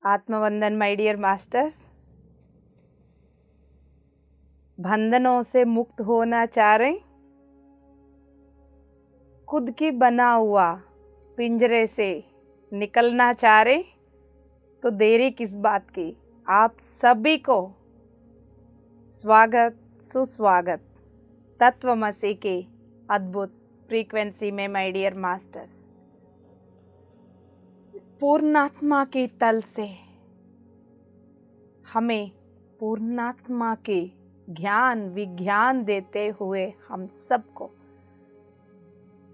आत्मवंदन my dear masters. बंधनों से मुक्त होना चाह रहे, खुद की बना हुआ पिंजरे से निकलना चाह रहे, तो देरी किस बात की। आप सभी को स्वागत सुस्वागत तत्वमसी के अद्भुत फ्रीक्वेंसी में माय डियर मास्टर्स। इस पूर्णात्मा के तल से हमें पूर्णात्मा के ज्ञान विज्ञान देते हुए हम सबको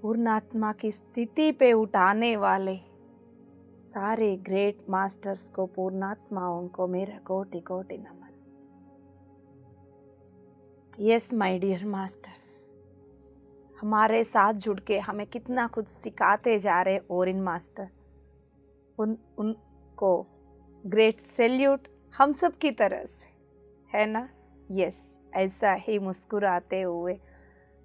पूर्णात्मा की स्थिति पे उठाने वाले सारे ग्रेट मास्टर्स को, पूर्णात्माओं को मेरा कोटि कोटि नमन। यस माय डियर मास्टर्स, हमारे साथ जुड़ के हमें कितना कुछ सिखाते जा रहे ओरिन मास्टर, उनको ग्रेट सैल्यूट हम सब की तरह से, है ना। यस, ऐसा ही मुस्कुराते हुए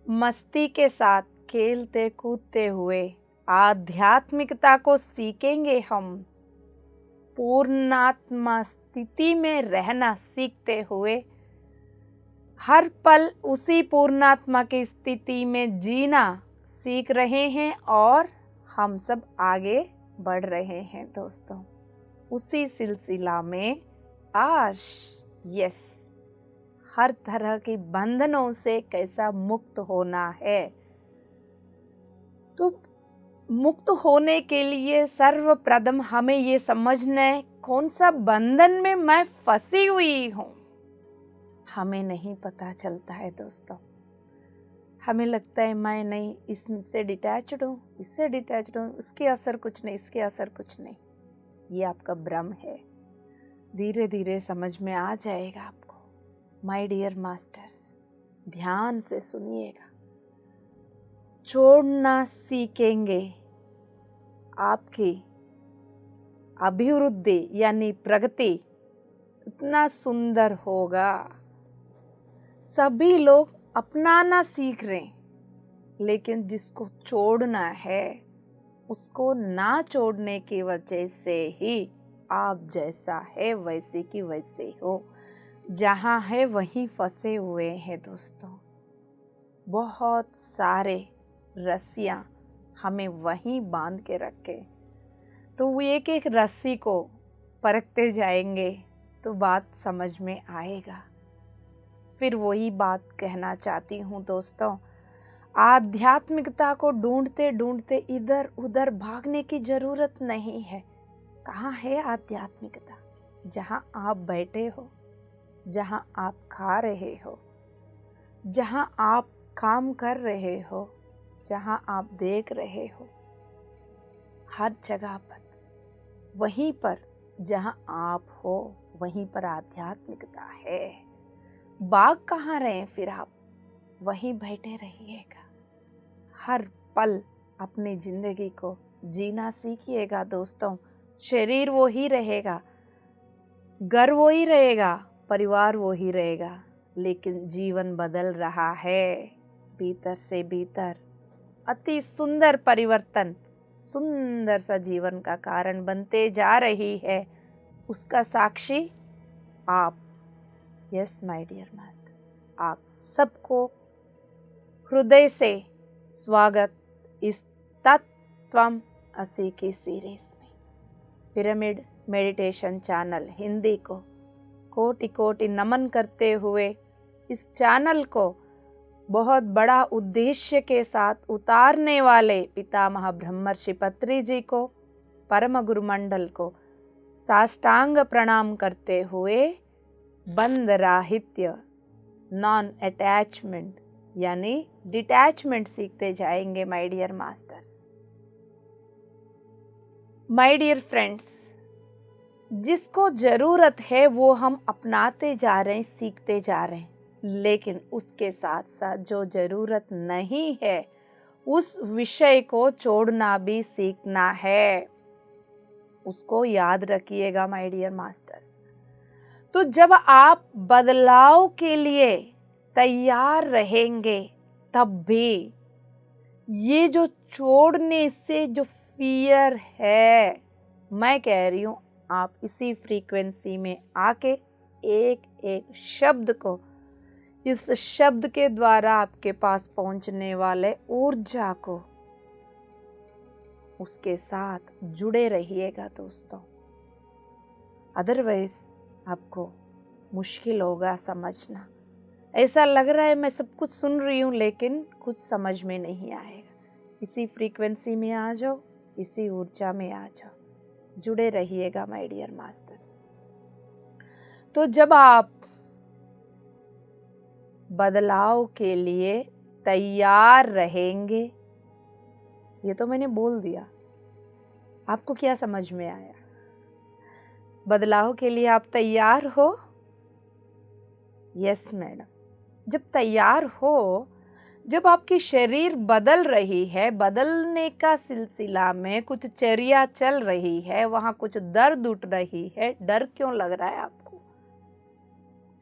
मस्ती के साथ खेलते कूदते हुए आध्यात्मिकता को सीखेंगे। हम पूर्णात्मा स्थिति में रहना सीखते हुए हर पल उसी पूर्णात्मा की स्थिति में जीना सीख रहे हैं और हम सब आगे बढ़ रहे हैं दोस्तों। उसी सिलसिला में आज यस, हर तरह के बंधनों से कैसा मुक्त होना है। तो मुक्त होने के लिए सर्वप्रथम हमें ये समझना है कौन सा बंधन में मैं फंसी हुई हूँ। हमें नहीं पता चलता है दोस्तों। हमें लगता है मैं नहीं, इससे डिटैच्ड हूँ, इससे डिटैच्ड हूँ, उसके असर कुछ नहीं, इसके असर कुछ नहीं। ये आपका भ्रम है। धीरे धीरे समझ में आ जाएगा आपको। माय डियर मास्टर्स, ध्यान से सुनिएगा। छोड़ना सीखेंगे, आपकी अभिवृद्धि यानी प्रगति इतना सुंदर होगा। सभी लोग अपनाना सीख रहे, लेकिन जिसको छोड़ना है उसको ना छोड़ने की वजह से ही आप जैसा है वैसे की वैसे हो, जहाँ है वहीं फंसे हुए हैं दोस्तों। बहुत सारे रस्सियाँ हमें वहीं बांध के रखे, तो वो एक एक रस्सी को परखते जाएंगे तो बात समझ में आएगा। फिर वही बात कहना चाहती हूँ दोस्तों, आध्यात्मिकता को ढूंढते ढूंढते इधर उधर भागने की जरूरत नहीं है। कहाँ है आध्यात्मिकता? जहाँ आप बैठे हो, जहाँ आप खा रहे हो, जहाँ आप काम कर रहे हो, जहाँ आप देख रहे हो, हर जगह पर, वहीं पर जहाँ आप हो वहीं पर आध्यात्मिकता है। बाग कहाँ रहे फिर आप? वहीं बैठे रहिएगा। हर पल अपनी जिंदगी को जीना सीखिएगा दोस्तों। शरीर वो ही रहेगा, घर वो ही रहेगा, परिवार वो ही रहेगा, लेकिन जीवन बदल रहा है भीतर से भीतर। अति सुंदर परिवर्तन, सुंदर सा जीवन का कारण बनते जा रही है। उसका साक्षी आप। यस माय डियर मास्टर, आप सबको हृदय से स्वागत इस तत्वमसी की सीरीज में। पिरामिड मेडिटेशन चैनल हिंदी को कोटि कोटि नमन करते हुए इस चैनल को बहुत बड़ा उद्देश्य के साथ उतारने वाले पितामह ब्रह्मर्षि पत्री जी को, परम गुरु मंडल को साष्टांग प्रणाम करते हुए बंध राहित्य, नॉन अटैचमेंट यानी डिटैचमेंट सीखते जाएंगे my dear masters. My dear friends, जिसको जरूरत है वो हम अपनाते जा रहे हैं, सीखते जा रहे हैं, लेकिन उसके साथ साथ जो जरूरत नहीं है उस विषय को छोड़ना भी सीखना है। उसको याद रखिएगा माय डियर मास्टर्स। तो जब आप बदलाव के लिए तैयार रहेंगे तब भी ये जो छोड़ने से जो फियर है, मैं कह रही हूँ आप इसी फ्रीक्वेंसी में आके एक एक शब्द को, इस शब्द के द्वारा आपके पास पहुंचने वाले ऊर्जा को, उसके साथ जुड़े रहिएगा दोस्तों। अदरवाइज आपको मुश्किल होगा समझना। ऐसा लग रहा है मैं सब कुछ सुन रही हूँ लेकिन कुछ समझ में नहीं आएगा। इसी फ्रीक्वेंसी में आ जाओ, इसी ऊर्जा में आ जाओ, जुड़े रहिएगा माय डियर मास्टर्स। तो जब आप बदलाव के लिए तैयार रहेंगे, ये तो मैंने बोल दिया, आपको क्या समझ में आया? बदलाव के लिए आप तैयार हो? Yes madam. जब तैयार हो, जब आपकी शरीर बदल रही है, बदलने का सिलसिला में कुछ चर्या चल रही है, वहां कुछ दर्द उठ रही है, डर क्यों लग रहा है आपको?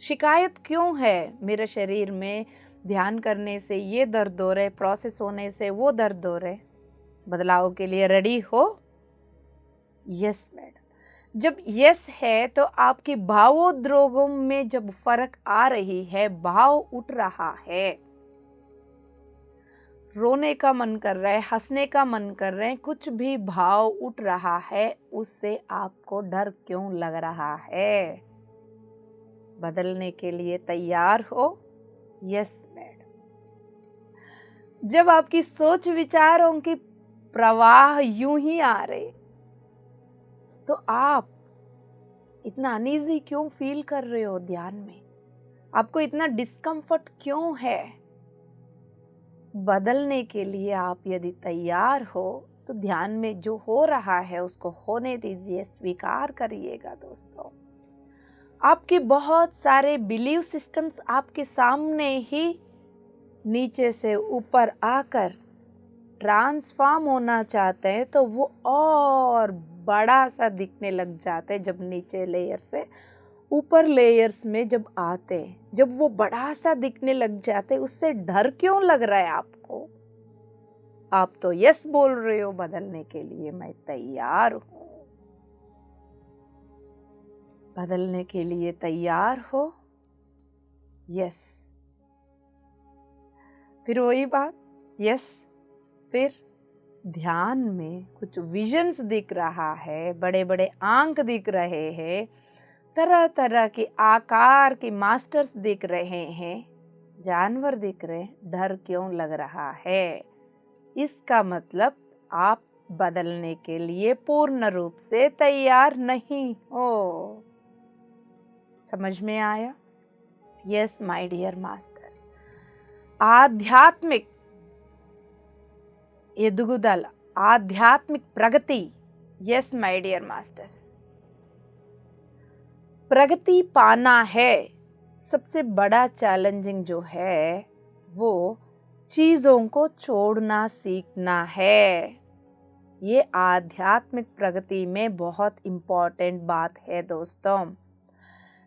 शिकायत क्यों है मेरे शरीर में? ध्यान करने से ये दर्द हो रहे, प्रोसेस होने से वो दर्द हो रहे। बदलाव के लिए रेडी हो? Yes madam. जब यस है तो आपकी भावोद्रोगों में जब फर्क आ रही है, भाव उठ रहा है, रोने का मन कर रहा है, हंसने का मन कर रहे हैं, कुछ भी भाव उठ रहा है, उससे आपको डर क्यों लग रहा है? बदलने के लिए तैयार हो? Yes madam. जब आपकी सोच विचारों की प्रवाह यूं ही आ रहे, तो आप इतना अनईजी क्यों फील कर रहे हो? ध्यान में आपको इतना डिस्कम्फर्ट क्यों है? बदलने के लिए आप यदि तैयार हो तो ध्यान में जो हो रहा है उसको होने दीजिए, स्वीकार करिएगा दोस्तों। आपके बहुत सारे बिलीव सिस्टम्स आपके सामने ही नीचे से ऊपर आकर ट्रांसफॉर्म होना चाहते हैं, तो वो और बड़ा सा दिखने लग जाते हैं। जब नीचे लेयर से ऊपर लेयर्स में जब आते हैं, जब वो बड़ा सा दिखने लग जाते, उससे डर क्यों लग रहा है आपको? आप तो यस बोल रहे हो, बदलने के लिए मैं तैयार हूं। बदलने के लिए तैयार हो? यस। फिर वही बात, यस। फिर ध्यान में कुछ विजन्स दिख रहा है, बड़े बड़े आंक दिख रहे हैं, तरह तरह के आकार के मास्टर्स दिख रहे हैं, जानवर दिख रहे हैं। डर क्यों लग रहा है? इसका मतलब आप बदलने के लिए पूर्ण रूप से तैयार नहीं हो। समझ में आया? Yes my dear masters. आध्यात्मिक एदुगुदल, आध्यात्मिक प्रगति। यस माय डियर मास्टर्स, प्रगति पाना है। सबसे बड़ा चैलेंजिंग जो है वो चीजों को छोड़ना सीखना है। ये आध्यात्मिक प्रगति में बहुत इम्पोर्टेंट बात है दोस्तों।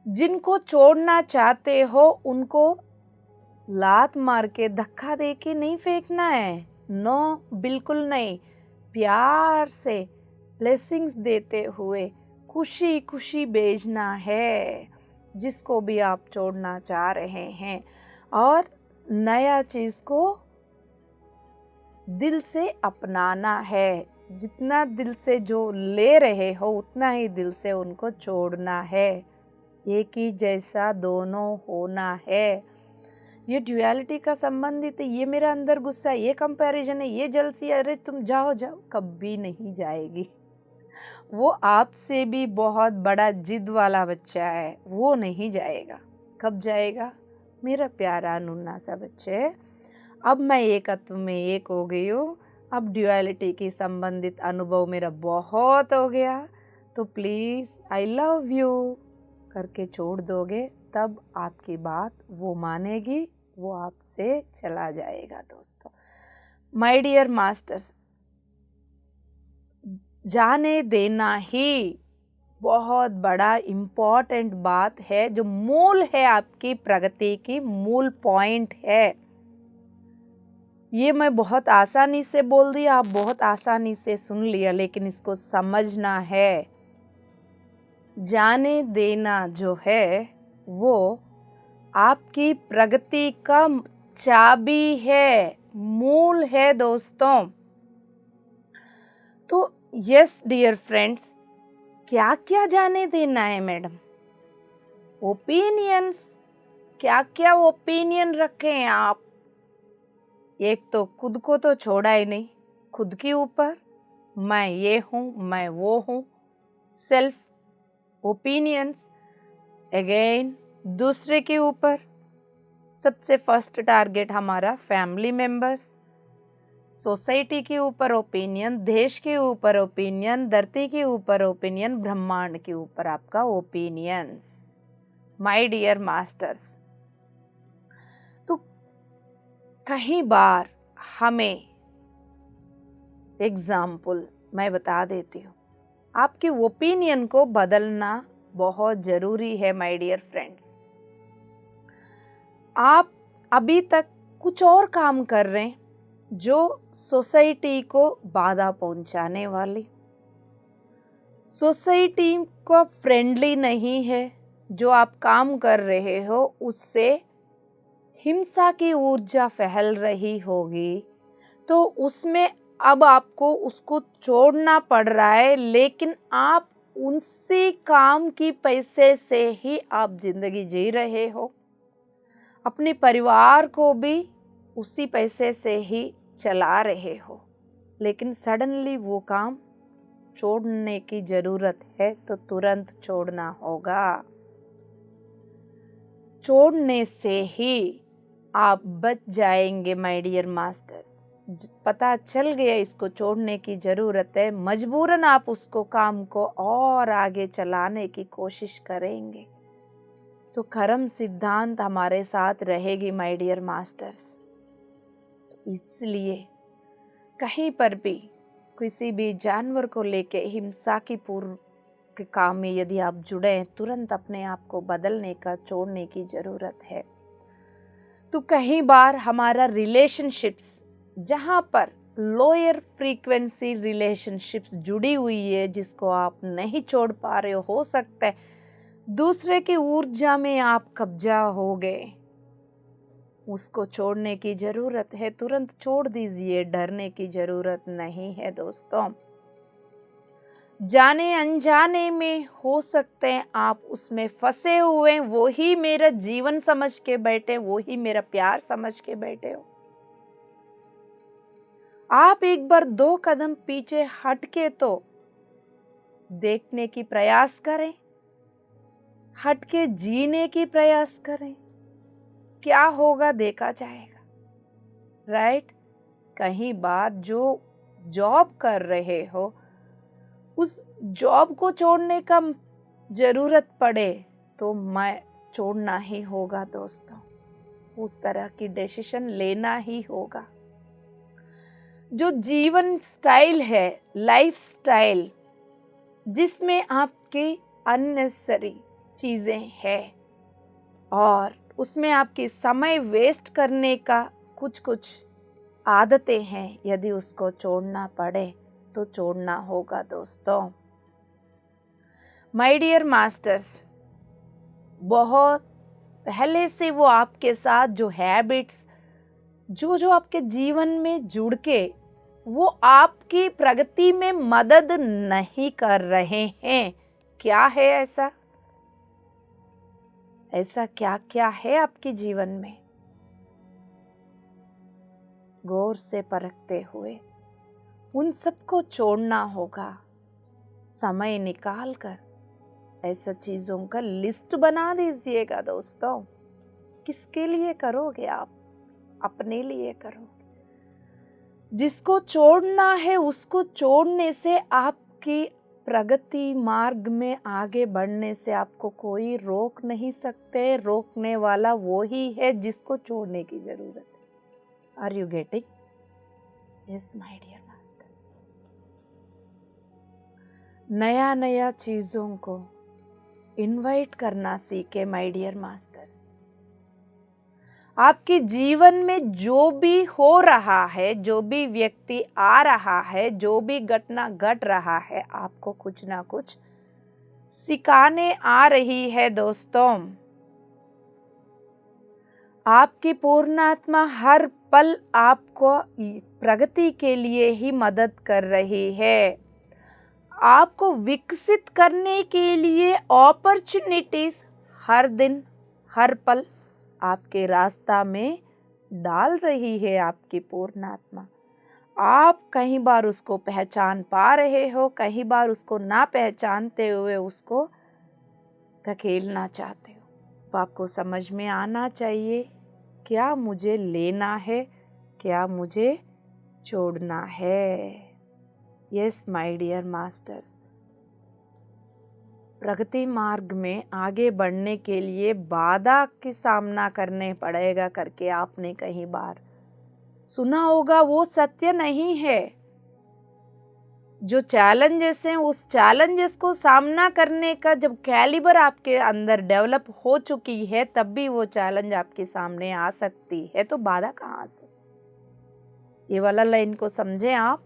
जिनको छोड़ना चाहते हो उनको लात मार के, धक्का दे के नहीं फेंकना है। नो, बिल्कुल नहीं। प्यार से ब्लेसिंग्स देते हुए खुशी खुशी भेजना है जिसको भी आप छोड़ना चाह रहे हैं, और नया चीज को दिल से अपनाना है। जितना दिल से जो ले रहे हो उतना ही दिल से उनको छोड़ना है। एक ही जैसा दोनों होना है। ये ड्युअलिटी का संबंधित है। ये मेरा अंदर गुस्सा, ये कंपैरिजन है, ये जलसी, अरे तुम जाओ जाओ, कभी नहीं जाएगी। वो आपसे भी बहुत बड़ा जिद वाला बच्चा है, वो नहीं जाएगा। कब जाएगा? मेरा प्यारा नन्हा सा बच्चे, अब मैं एकत्व में एक हो गई हूँ। अब ड्युअलिटी की संबंधित अनुभव मेरा बहुत हो गया, तो प्लीज़ आई लव यू करके छोड़ दोगे, तब आपकी बात वो मानेगी, वो आपसे चला जाएगा दोस्तों। माय डियर मास्टर्स, जाने देना ही बहुत बड़ा इम्पॉर्टेंट बात है, जो मूल है आपकी प्रगति की, मूल पॉइंट है। ये मैं बहुत आसानी से बोल दिया, आप बहुत आसानी से सुन लिया, लेकिन इसको समझना है। जाने देना जो है वो आपकी प्रगति का चाबी है, मूल है दोस्तों। तो यस डियर फ्रेंड्स, क्या क्या जाने देना है मैडम? ओपिनियंस, क्या क्या ओपिनियन रखे हैं आप? एक तो खुद को तो छोड़ा ही नहीं, खुद के ऊपर मैं ये हूँ, मैं वो हूँ, सेल्फ ओपिनियंस। अगेन दूसरे के ऊपर, सबसे फर्स्ट टारगेट हमारा फैमिली मेंबर्स, सोसाइटी के ऊपर ओपिनियन, देश के ऊपर ओपिनियन, धरती के ऊपर ओपिनियन, ब्रह्मांड के ऊपर आपका ओपिनियंस। माय डियर मास्टर्स, तो कहीं बार हमें एग्जाम्पल मैं बता देती हूँ, आपके ओपिनियन को बदलना बहुत जरूरी है माय डियर फ्रेंड्स। आप अभी तक कुछ और काम कर रहे हैं जो सोसाइटी को बाधा पहुंचाने वाली, सोसाइटी को फ्रेंडली नहीं है। जो आप काम कर रहे हो उससे हिंसा की ऊर्जा फैल रही होगी, तो उसमें अब आपको उसको छोड़ना पड़ रहा है, लेकिन आप उनसे काम की पैसे से ही आप जिंदगी जी रहे हो, अपने परिवार को भी उसी पैसे से ही चला रहे हो, लेकिन सडनली वो काम छोड़ने की जरूरत है तो तुरंत छोड़ना होगा। छोड़ने से ही आप बच जाएंगे माय डियर मास्टर्स। पता चल गया इसको छोड़ने की जरूरत है, मजबूरन आप उसको काम को और आगे चलाने की कोशिश करेंगे तो कर्म सिद्धांत हमारे साथ रहेगी माय डियर मास्टर्स। इसलिए कहीं पर भी किसी भी जानवर को लेके हिंसा की पूर्व के काम में यदि आप जुड़े हैं, तुरंत अपने आप को बदलने का, छोड़ने की जरूरत है। तो कहीं बार हमारा रिलेशनशिप्स, जहाँ पर लोअर फ्रीक्वेंसी रिलेशनशिप्स जुड़ी हुई है, जिसको आप नहीं छोड़ पा रहे हो सकता है दूसरे की ऊर्जा में आप कब्जा हो गए, उसको छोड़ने की जरूरत है, तुरंत छोड़ दीजिए, डरने की जरूरत नहीं है दोस्तों। जाने अनजाने में हो सकते हैं आप उसमें फंसे हुए, वो ही मेरा जीवन समझ के बैठे, वो ही मेरा प्यार समझ के बैठे हो। आप एक बार 2 कदम पीछे हट के तो देखने की प्रयास करें, हट के जीने की प्रयास करें, क्या होगा देखा जाएगा, राइट? कहीं बार जो जॉब कर रहे हो उस जॉब को छोड़ने का जरूरत पड़े तो मैं छोड़ना ही होगा दोस्तों, उस तरह की डिसीजन लेना ही होगा। जो जीवन स्टाइल है, लाइफ स्टाइल, जिसमें आपकी अननेसेसरी चीजें हैं और उसमें आपकी समय वेस्ट करने का कुछ आदतें हैं, यदि उसको छोड़ना पड़े तो छोड़ना होगा दोस्तों। माय डियर मास्टर्स, बहुत पहले से वो आपके साथ जो हैबिट्स, जो आपके जीवन में जुड़ के वो आपकी प्रगति में मदद नहीं कर रहे हैं, क्या है ऐसा? ऐसा क्या क्या है आपके जीवन में? गौर से परखते हुए उन सबको छोड़ना होगा। समय निकाल कर ऐसा चीजों का लिस्ट बना दीजिएगा दोस्तों। किसके लिए करोगे आप? अपने लिए करोगे। जिसको छोड़ना है उसको छोड़ने से आपकी प्रगति मार्ग में आगे बढ़ने से आपको कोई रोक नहीं सकते। रोकने वाला वो ही है जिसको छोड़ने की जरूरत है। Are you getting? Yes my dear master. नया नया चीजों को इनवाइट करना सीखे माय डियर मास्टर्स। आपके जीवन में जो भी हो रहा है, जो भी व्यक्ति आ रहा है, जो भी घटना घट रहा है, आपको कुछ ना कुछ सिखाने आ रही है दोस्तों। आपकी पूर्णात्मा हर पल आपको प्रगति के लिए ही मदद कर रही है। आपको विकसित करने के लिए अपॉर्चुनिटीज हर दिन हर पल आपके रास्ता में डाल रही है आपकी पूर्णात्मा। आप कई बार उसको पहचान पा रहे हो, कई बार उसको ना पहचानते हुए उसको धकेलना चाहते हो। तो आपको समझ में आना चाहिए क्या मुझे लेना है, क्या मुझे छोड़ना है। यस माय डियर मास्टर्स, प्रगति मार्ग में आगे बढ़ने के लिए बाधा की सामना करने पड़ेगा करके आपने कई बार सुना होगा। वो सत्य नहीं है। जो चैलेंजेस हैं उस चैलेंजेस को सामना करने का जब कैलिबर आपके अंदर डेवलप हो चुकी है तब भी वो चैलेंज आपके सामने आ सकती है। तो बाधा कहाँ से? ये वाला लाइन को समझें आप।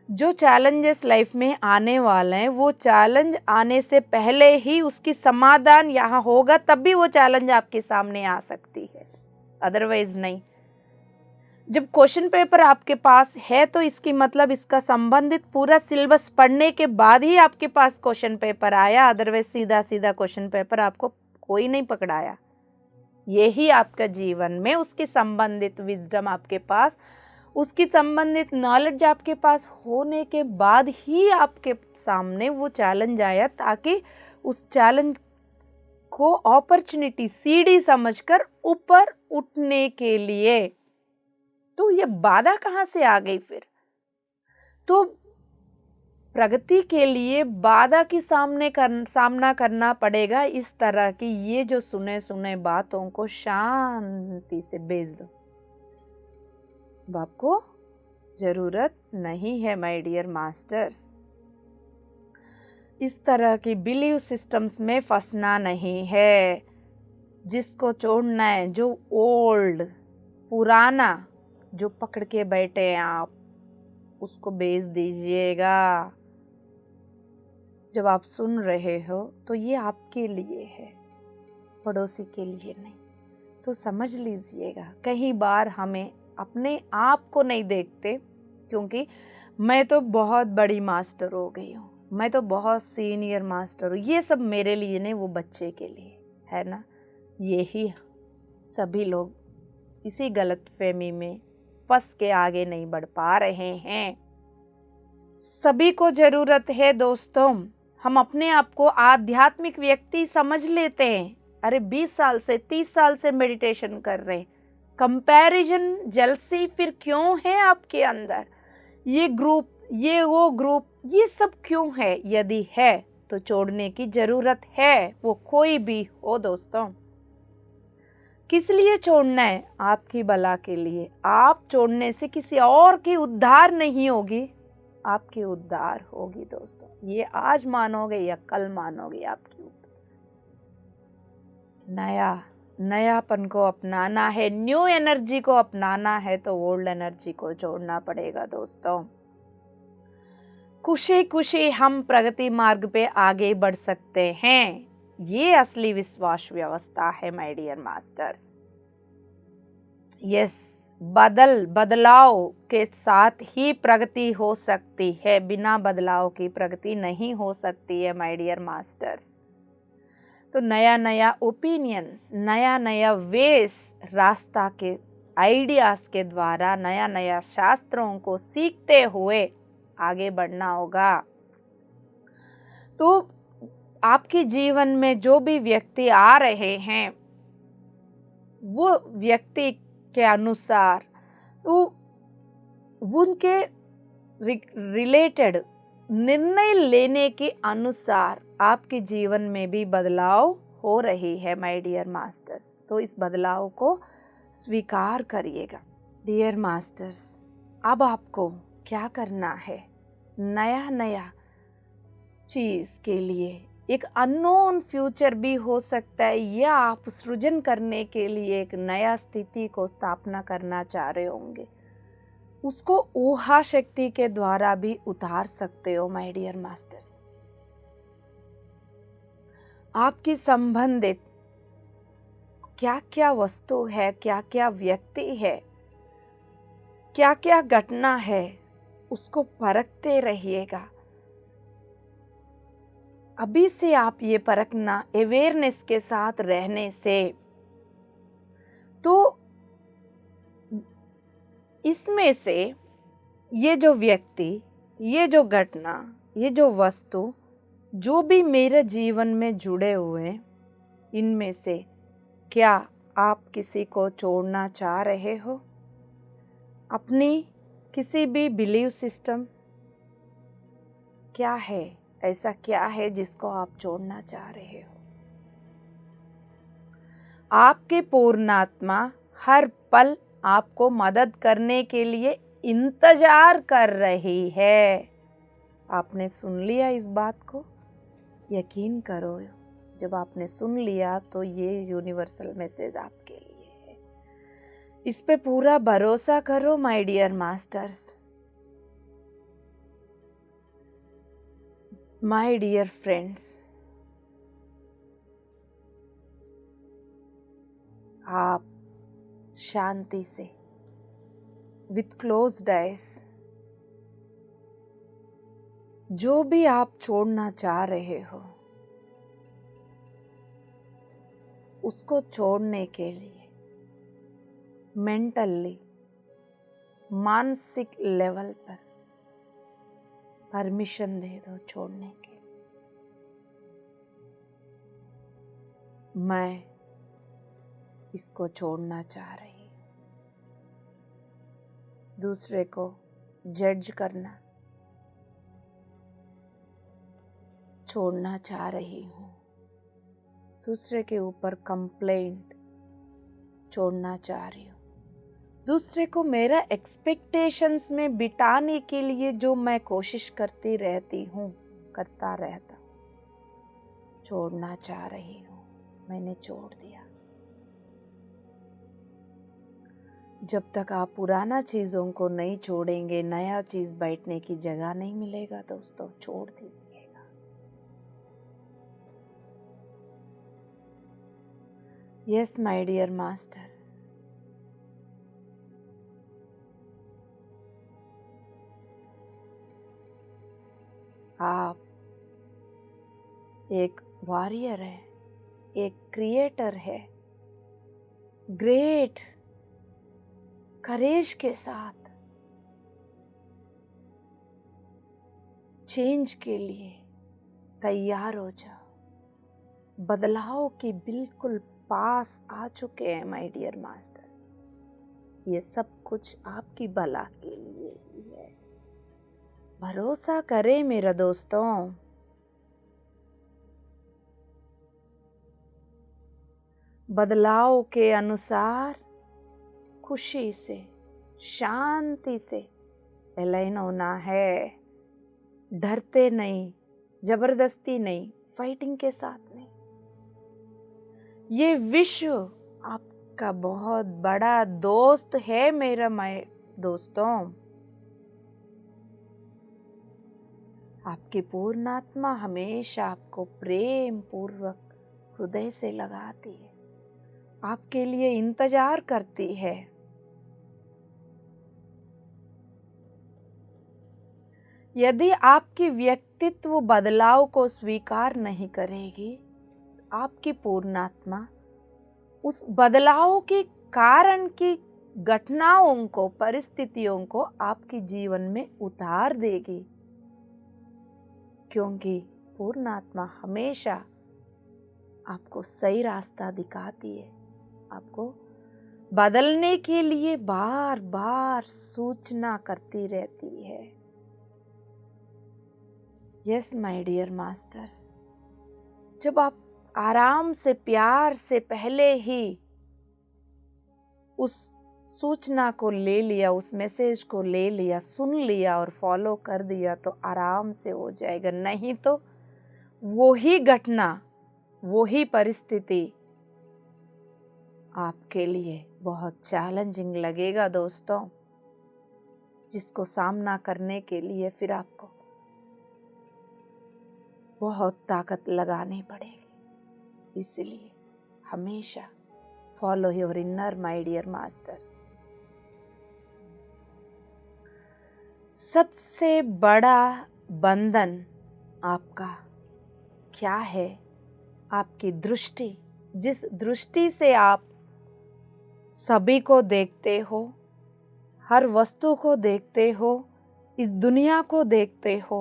जो चैलेंजेस लाइफ में आने वाले हैं वो चैलेंज आने से पहले ही उसकी समाधान यहाँ होगा, तब भी वो चैलेंज आपके सामने आ सकती है, अदरवाइज नहीं। जब क्वेश्चन पेपर आपके पास है तो इसकी मतलब इसका संबंधित पूरा सिलेबस पढ़ने के बाद ही आपके पास क्वेश्चन पेपर आया, अदरवाइज सीधा सीधा क्वेश्चन पेपर आपको कोई नहीं पकड़ाया। यही आपका जीवन में उसकी संबंधित विजडम आपके पास, उसकी संबंधित नॉलेज आपके पास होने के बाद ही आपके सामने वो चैलेंज आया, ताकि उस चैलेंज को अपॉर्चुनिटी, सीढ़ी समझकर ऊपर उठने के लिए। तो ये बाधा कहाँ से आ गई फिर? तो प्रगति के लिए बाधा की सामना करना पड़ेगा। इस तरह की ये जो सुने सुने बातों को शांति से भेज दो। अब आपको जरूरत नहीं है माय डियर मास्टर्स, इस तरह की बिलीव सिस्टम्स में फंसना नहीं है। जिसको छोड़ना है, जो ओल्ड पुराना जो पकड़ के बैठे हैं आप, उसको बेच दीजिएगा। जब आप सुन रहे हो तो ये आपके लिए है, पड़ोसी के लिए नहीं। तो समझ लीजिएगा, कई बार हमें अपने आप को नहीं देखते, क्योंकि मैं तो बहुत बड़ी मास्टर हो गई हूँ, मैं तो बहुत सीनियर मास्टर हूँ, ये सब मेरे लिए नहीं, वो बच्चे के लिए है ना। यही सभी लोग इसी गलतफहमी में फंस के आगे नहीं बढ़ पा रहे हैं। सभी को जरूरत है दोस्तों, हम अपने आप को आध्यात्मिक व्यक्ति समझ लेते हैं। अरे 20 साल से 30 साल से मेडिटेशन कर रहे हैं, कंपैरिजन जेलसी फिर क्यों है आपके अंदर? ये ग्रुप, ये वो ग्रुप, ये सब क्यों है? यदि है तो छोड़ने की जरूरत है, वो कोई भी हो दोस्तों। किस लिए छोड़ना है? आपकी भला के लिए। आप छोड़ने से किसी और की उद्धार नहीं होगी, आपकी उद्धार होगी दोस्तों। ये आज मानोगे या कल मानोगे, आपकी नयापन को अपनाना है, न्यू एनर्जी को अपनाना है, तो ओल्ड एनर्जी को छोड़ना पड़ेगा दोस्तों। खुशी खुशी हम प्रगति मार्ग पे आगे बढ़ सकते हैं। ये असली विश्वास व्यवस्था है माय डियर मास्टर्स। यस, बदलाव के साथ ही प्रगति हो सकती है, बिना बदलाव की प्रगति नहीं हो सकती है माय डियर मास्टर्स। तो नया नया ओपिनियंस, नया नया वेस, रास्ता के आइडियाज के द्वारा नया नया शास्त्रों को सीखते हुए आगे बढ़ना होगा। तो आपके जीवन में जो भी व्यक्ति आ रहे हैं, वो व्यक्ति के अनुसार, तो उनके रिलेटेड निर्णय लेने के अनुसार आपके जीवन में भी बदलाव हो रही है माय डियर मास्टर्स। तो इस बदलाव को स्वीकार करिएगा डियर मास्टर्स। अब आपको क्या करना है? नया नया चीज के लिए एक अननोन फ्यूचर भी हो सकता है, या आप सृजन करने के लिए एक नया स्थिति को स्थापना करना चाह रहे होंगे, उसको ऊहा शक्ति के द्वारा भी उतार सकते हो माय डियर मास्टर्स। आपकी संबंधित क्या क्या वस्तु है, क्या क्या व्यक्ति है, क्या क्या घटना है, उसको परखते रहिएगा। अभी से आप ये परखना अवेयरनेस के साथ रहने से, तो इसमें से ये जो व्यक्ति, ये जो घटना, ये जो वस्तु, जो भी मेरे जीवन में जुड़े हुए, इनमें से क्या आप किसी को छोड़ना चाह रहे हो? अपनी किसी भी बिलीव सिस्टम क्या है, ऐसा क्या है जिसको आप छोड़ना चाह रहे हो? आपके पूर्णात्मा हर पल आपको मदद करने के लिए इंतजार कर रही है। आपने सुन लिया इस बात को? यकीन करो, जब आपने सुन लिया तो ये यूनिवर्सल मैसेज आपके लिए है। इस पे पूरा भरोसा करो my dear masters, my dear friends. आप शांति से विथ क्लोज्ड आइज जो भी आप छोड़ना चाह रहे हो, उसको छोड़ने के लिए मेंटली, मानसिक लेवल पर परमिशन दे दो छोड़ने के लिए। मैं इसको छोड़ना चाह रही हूँ। दूसरे को जज करना छोड़ना चाह रही हूँ। दूसरे के ऊपर कंप्लेंट छोड़ना चाह रही हूँ। दूसरे को मेरा एक्सपेक्टेशंस में बिठाने के लिए जो मैं कोशिश करती रहती हूँ, करता रहता, छोड़ना चाह रही हूँ। मैंने छोड़ दिया। जब तक आप पुराना चीज़ों को नहीं छोड़ेंगे, नया चीज़ बैठने की जगह नहीं मिलेगा दोस्तों। छोड़ दीजिएगा। यस माय डियर मास्टर्स, आप एक वॉरियर है, एक क्रिएटर है। ग्रेट करेज के साथ चेंज के लिए तैयार हो जाओ। बदलाव के बिल्कुल पास आ चुके हैं माय डियर मास्टर्स। ये सब कुछ आपकी भला के लिए ही है। भरोसा करें मेरे दोस्तों। बदलाव के अनुसार खुशी से, शांति से एलाइन होना है। डरते नहीं, जबरदस्ती नहीं, फाइटिंग के साथ नहीं। ये विश्व आपका बहुत बड़ा दोस्त है मेरा दोस्तों। आपकी पूर्णात्मा हमेशा आपको प्रेम पूर्वक हृदय से लगाती है, आपके लिए इंतजार करती है। यदि आपकी व्यक्तित्व बदलाव को स्वीकार नहीं करेगी, आपकी पूर्णात्मा उस बदलाव के कारण की घटनाओं को, परिस्थितियों को आपके जीवन में उतार देगी। क्योंकि पूर्णात्मा हमेशा आपको सही रास्ता दिखाती है, आपको बदलने के लिए बार बार सूचना करती रहती है। यस माय डियर मास्टर्स, जब आप आराम से, प्यार से पहले ही उस सूचना को ले लिया, उस मैसेज को ले लिया, सुन लिया और फॉलो कर दिया तो आराम से हो जाएगा। नहीं तो वो ही घटना, वो ही परिस्थिति आपके लिए बहुत चैलेंजिंग लगेगा दोस्तों, जिसको सामना करने के लिए फिर आपको बहुत ताकत लगानी पड़ेगी। इसलिए हमेशा follow your inner my dear masters. सबसे बड़ा बंधन आपका क्या है? आपकी दृष्टि। जिस दृष्टि से आप सभी को देखते हो, हर वस्तु को देखते हो, इस दुनिया को देखते हो,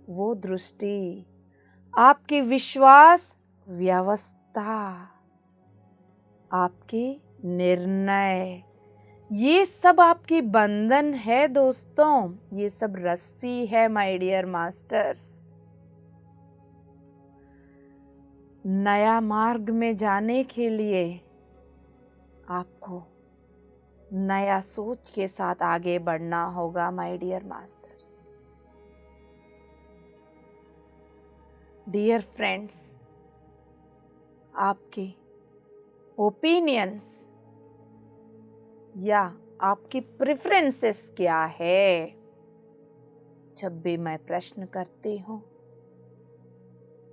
वो दृष्टि। आपकी विश्वास व्यवस्था, आपकी निर्णय, ये सब आपकी बंधन है दोस्तों। ये सब रस्सी है माय डियर मास्टर्स। नया मार्ग में जाने के लिए आपको नया सोच के साथ आगे बढ़ना होगा my dear masters. Dear friends, आपके ओपिनियंस या आपकी प्रेफरेंसेस क्या है? जब भी मैं प्रश्न करती हूँ,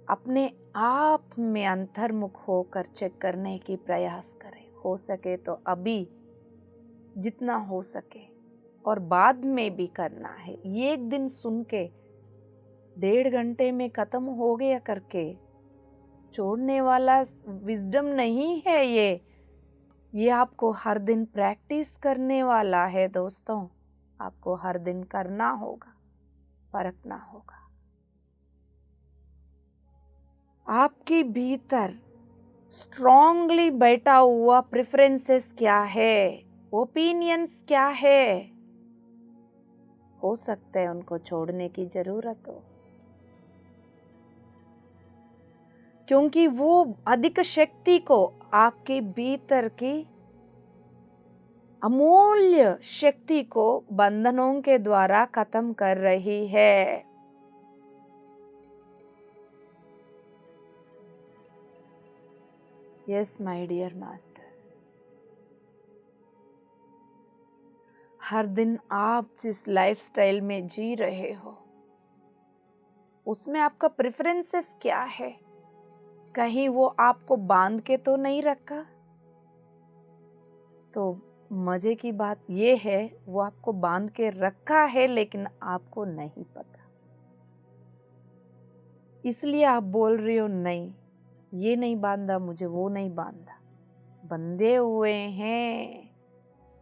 अपने आप में अंतर्मुख होकर चेक करने की प्रयास करें। हो सके तो अभी जितना हो सके, और बाद में भी करना है। ये एक दिन सुन के 1.5 घंटे में खत्म हो गया करके छोड़ने वाला विजडम नहीं है ये आपको हर दिन प्रैक्टिस करने वाला है दोस्तों। आपको हर दिन करना होगा, परखना होगा। आपके भीतर स्ट्रांगली बैठा हुआ प्रेफरेंसेस क्या है, ओपिनियंस क्या है, हो सकता है उनको छोड़ने की जरूरत हो, क्योंकि वो अधिक शक्ति को, आपके भीतर की अमूल्य शक्ति को बंधनों के द्वारा खत्म कर रही है। यस माय डियर मास्टर्स, हर दिन आप जिस लाइफस्टाइल में जी रहे हो, उसमें आपका प्रेफरेंसेस क्या है? कहीं वो आपको बांध के तो नहीं रखा? तो मजे की बात ये है, वो आपको बांध के रखा है लेकिन आपको नहीं पता। इसलिए आप बोल रहे हो नहीं, ये नहीं बांधा मुझे, वो नहीं बांधा। बंधे हुए हैं।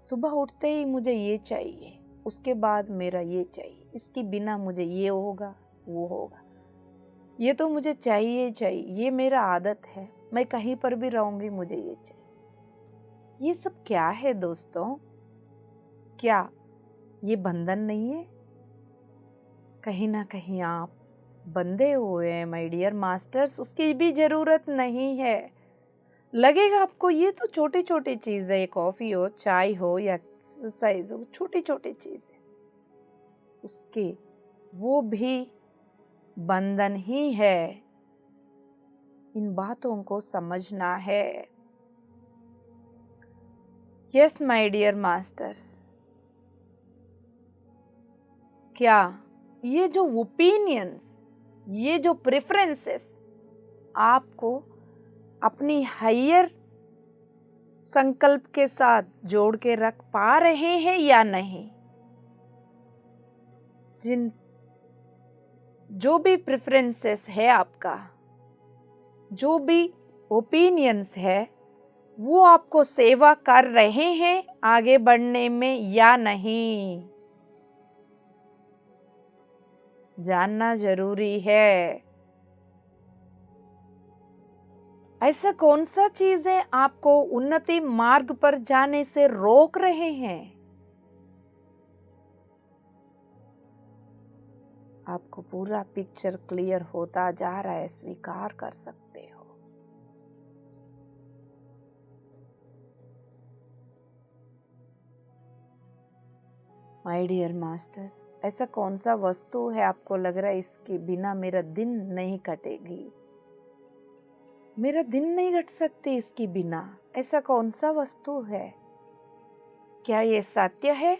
सुबह उठते ही मुझे ये चाहिए, उसके बाद मेरा ये चाहिए, इसके बिना मुझे ये होगा वो होगा, ये तो मुझे चाहिए चाहिए, ये मेरा आदत है, मैं कहीं पर भी रहूंगी मुझे ये चाहिए। ये सब क्या है दोस्तों? क्या ये बंधन नहीं है? कहीं ना कहीं आप बंधे हुए हैं माय डियर मास्टर्स। उसकी भी जरूरत नहीं है। लगेगा आपको ये तो छोटी छोटी चीज है, कॉफी हो, चाय हो या एक्सरसाइज हो, छोटी छोटी चीज है, उसके वो भी बंधन ही है। इन बातों को समझना है। यस माय डियर मास्टर्स, क्या ये जो ओपिनियंस, ये जो प्रेफरेंसेस आपको अपनी हायर संकल्प के साथ जोड़ के रख पा रहे हैं या नहीं? जो भी प्रेफरेंसेस है आपका, जो भी ओपिनियंस है, वो आपको सेवा कर रहे हैं आगे बढ़ने में या नहीं, जानना जरूरी है। ऐसा कौन सा चीज है आपको उन्नति मार्ग पर जाने से रोक रहे हैं? आपको पूरा पिक्चर क्लियर होता जा रहा है, स्वीकार कर सकते हो। माय डियर मास्टर्स, ऐसा कौन सा वस्तु है आपको लग रहा है इसके बिना मेरा दिन नहीं कटेगी, मेरा दिन नहीं कट सकती इसके बिना? ऐसा कौन सा वस्तु है? क्या ये सत्य है?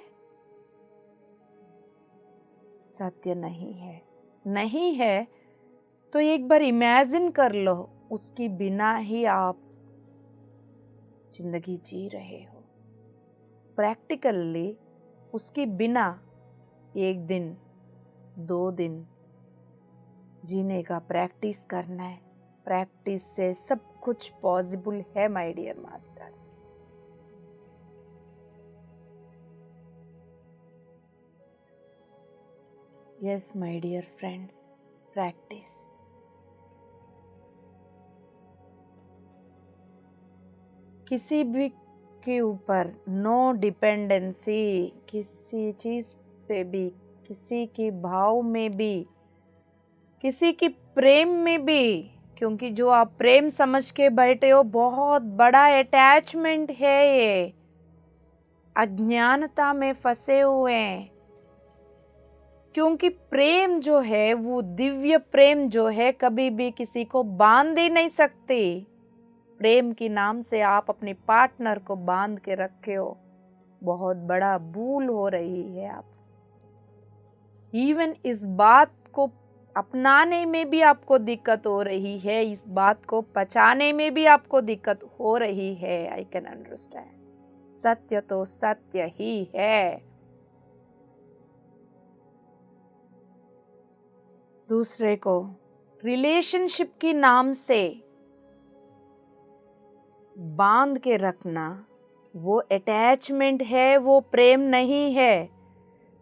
सत्य नहीं है। नहीं है तो एक बार इमेजिन कर लो उसकी बिना ही आप जिंदगी जी रहे हो। प्रैक्टिकली उसकी बिना 1 दिन 2 दिन जीने का प्रैक्टिस करना है। प्रैक्टिस से सब कुछ पॉसिबल है my dear masters. Yes my dear friends, practice. किसी भी के ऊपर नो डिपेंडेंसी, किसी चीज पे भी, किसी के भाव में भी, किसी की प्रेम में भी, क्योंकि जो आप प्रेम समझ के बैठे हो बहुत बड़ा अटैचमेंट है। ये अज्ञानता में फंसे हुए हैं, क्योंकि प्रेम जो है वो दिव्य प्रेम जो है कभी भी किसी को बांध ही नहीं सकती। प्रेम के नाम से आप अपने पार्टनर को बांध के रखे हो, बहुत बड़ा भूल हो रही है आपसे। इवन इस बात को अपनाने में भी आपको दिक्कत हो रही है, इस बात को पचाने में भी आपको दिक्कत हो रही है। I can understand. सत्य तो सत्य ही है। दूसरे को रिलेशनशिप के नाम से बांध के रखना वो अटैचमेंट है, वो प्रेम नहीं है।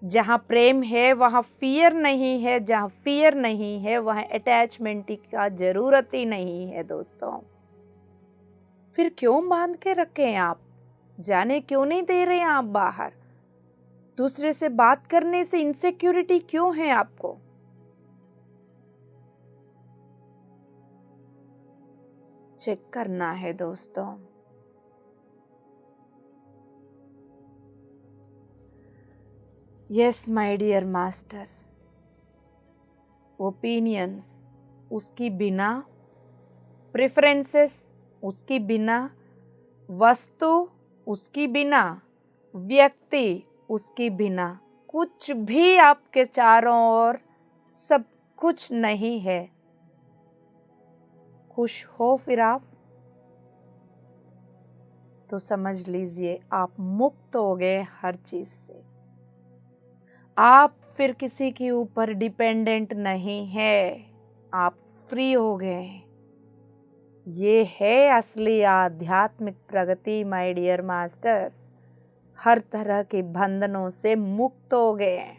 जहाँ प्रेम है वहाँ फियर नहीं है, जहाँ फियर नहीं है वहाँ अटैचमेंट का जरूरत ही नहीं है दोस्तों। फिर क्यों बांध के रखे हैं आप? जाने क्यों नहीं दे रहे हैं आप बाहर? दूसरे से बात करने से इनसिक्योरिटी क्यों है आपको? चेक करना है दोस्तों। Yes my dear masters, opinions उसकी बिना, प्रेफरेंसेस उसकी बिना, वस्तु उसकी बिना, व्यक्ति उसकी बिना, कुछ भी आपके चारों ओर सब कुछ नहीं है। खुश हो फिर आप तो समझ लीजिए आप मुक्त हो गए हर चीज से। आप फिर किसी के ऊपर डिपेंडेंट नहीं है, आप फ्री हो गए। ये है असली आध्यात्मिक प्रगति माय डियर मास्टर्स। हर तरह के बंधनों से मुक्त हो गए।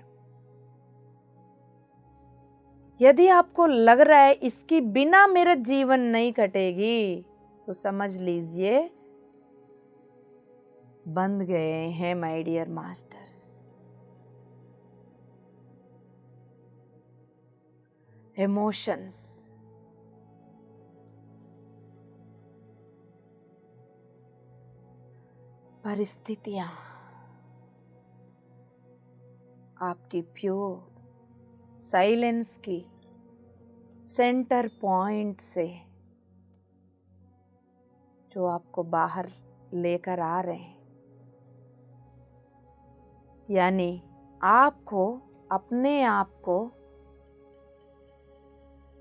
यदि आपको लग रहा है इसके बिना मेरा जीवन नहीं कटेगी, तो समझ लीजिए बंध गए हैं माय डियर मास्टर्स। इमोशंस, परिस्थितियां आपकी प्योर साइलेंस की सेंटर पॉइंट से जो आपको बाहर लेकर आ रहे हैं, यानी आपको अपने आप को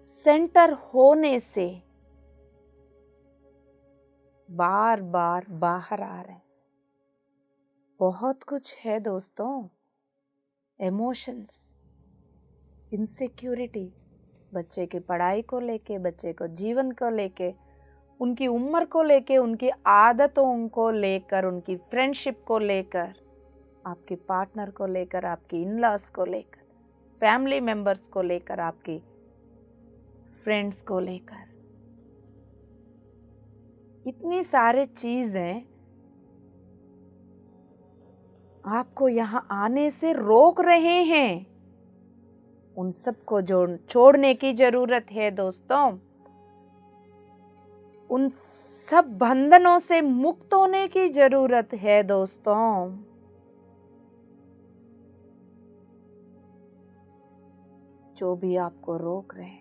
सेंटर होने से बार बार बाहर आ रहे हैं। बहुत कुछ है दोस्तों। इमोशंस, इनसिक्योरिटी, बच्चे की पढ़ाई को लेके, बच्चे को जीवन को लेके, उनकी उम्र को लेके, उनकी आदतों को लेकर, उनकी फ्रेंडशिप को लेकर, आपके पार्टनर को लेकर, आपकी इन-लॉज को लेकर, फैमिली मेंबर्स को लेकर, आपकी फ्रेंड्स को लेकर, इतनी सारे चीजें आपको यहाँ आने से रोक रहे हैं। उन सबको छोड़ने की जरूरत है दोस्तों। उन सब बंधनों से मुक्त होने की जरूरत है दोस्तों। जो भी आपको रोक रहे हैं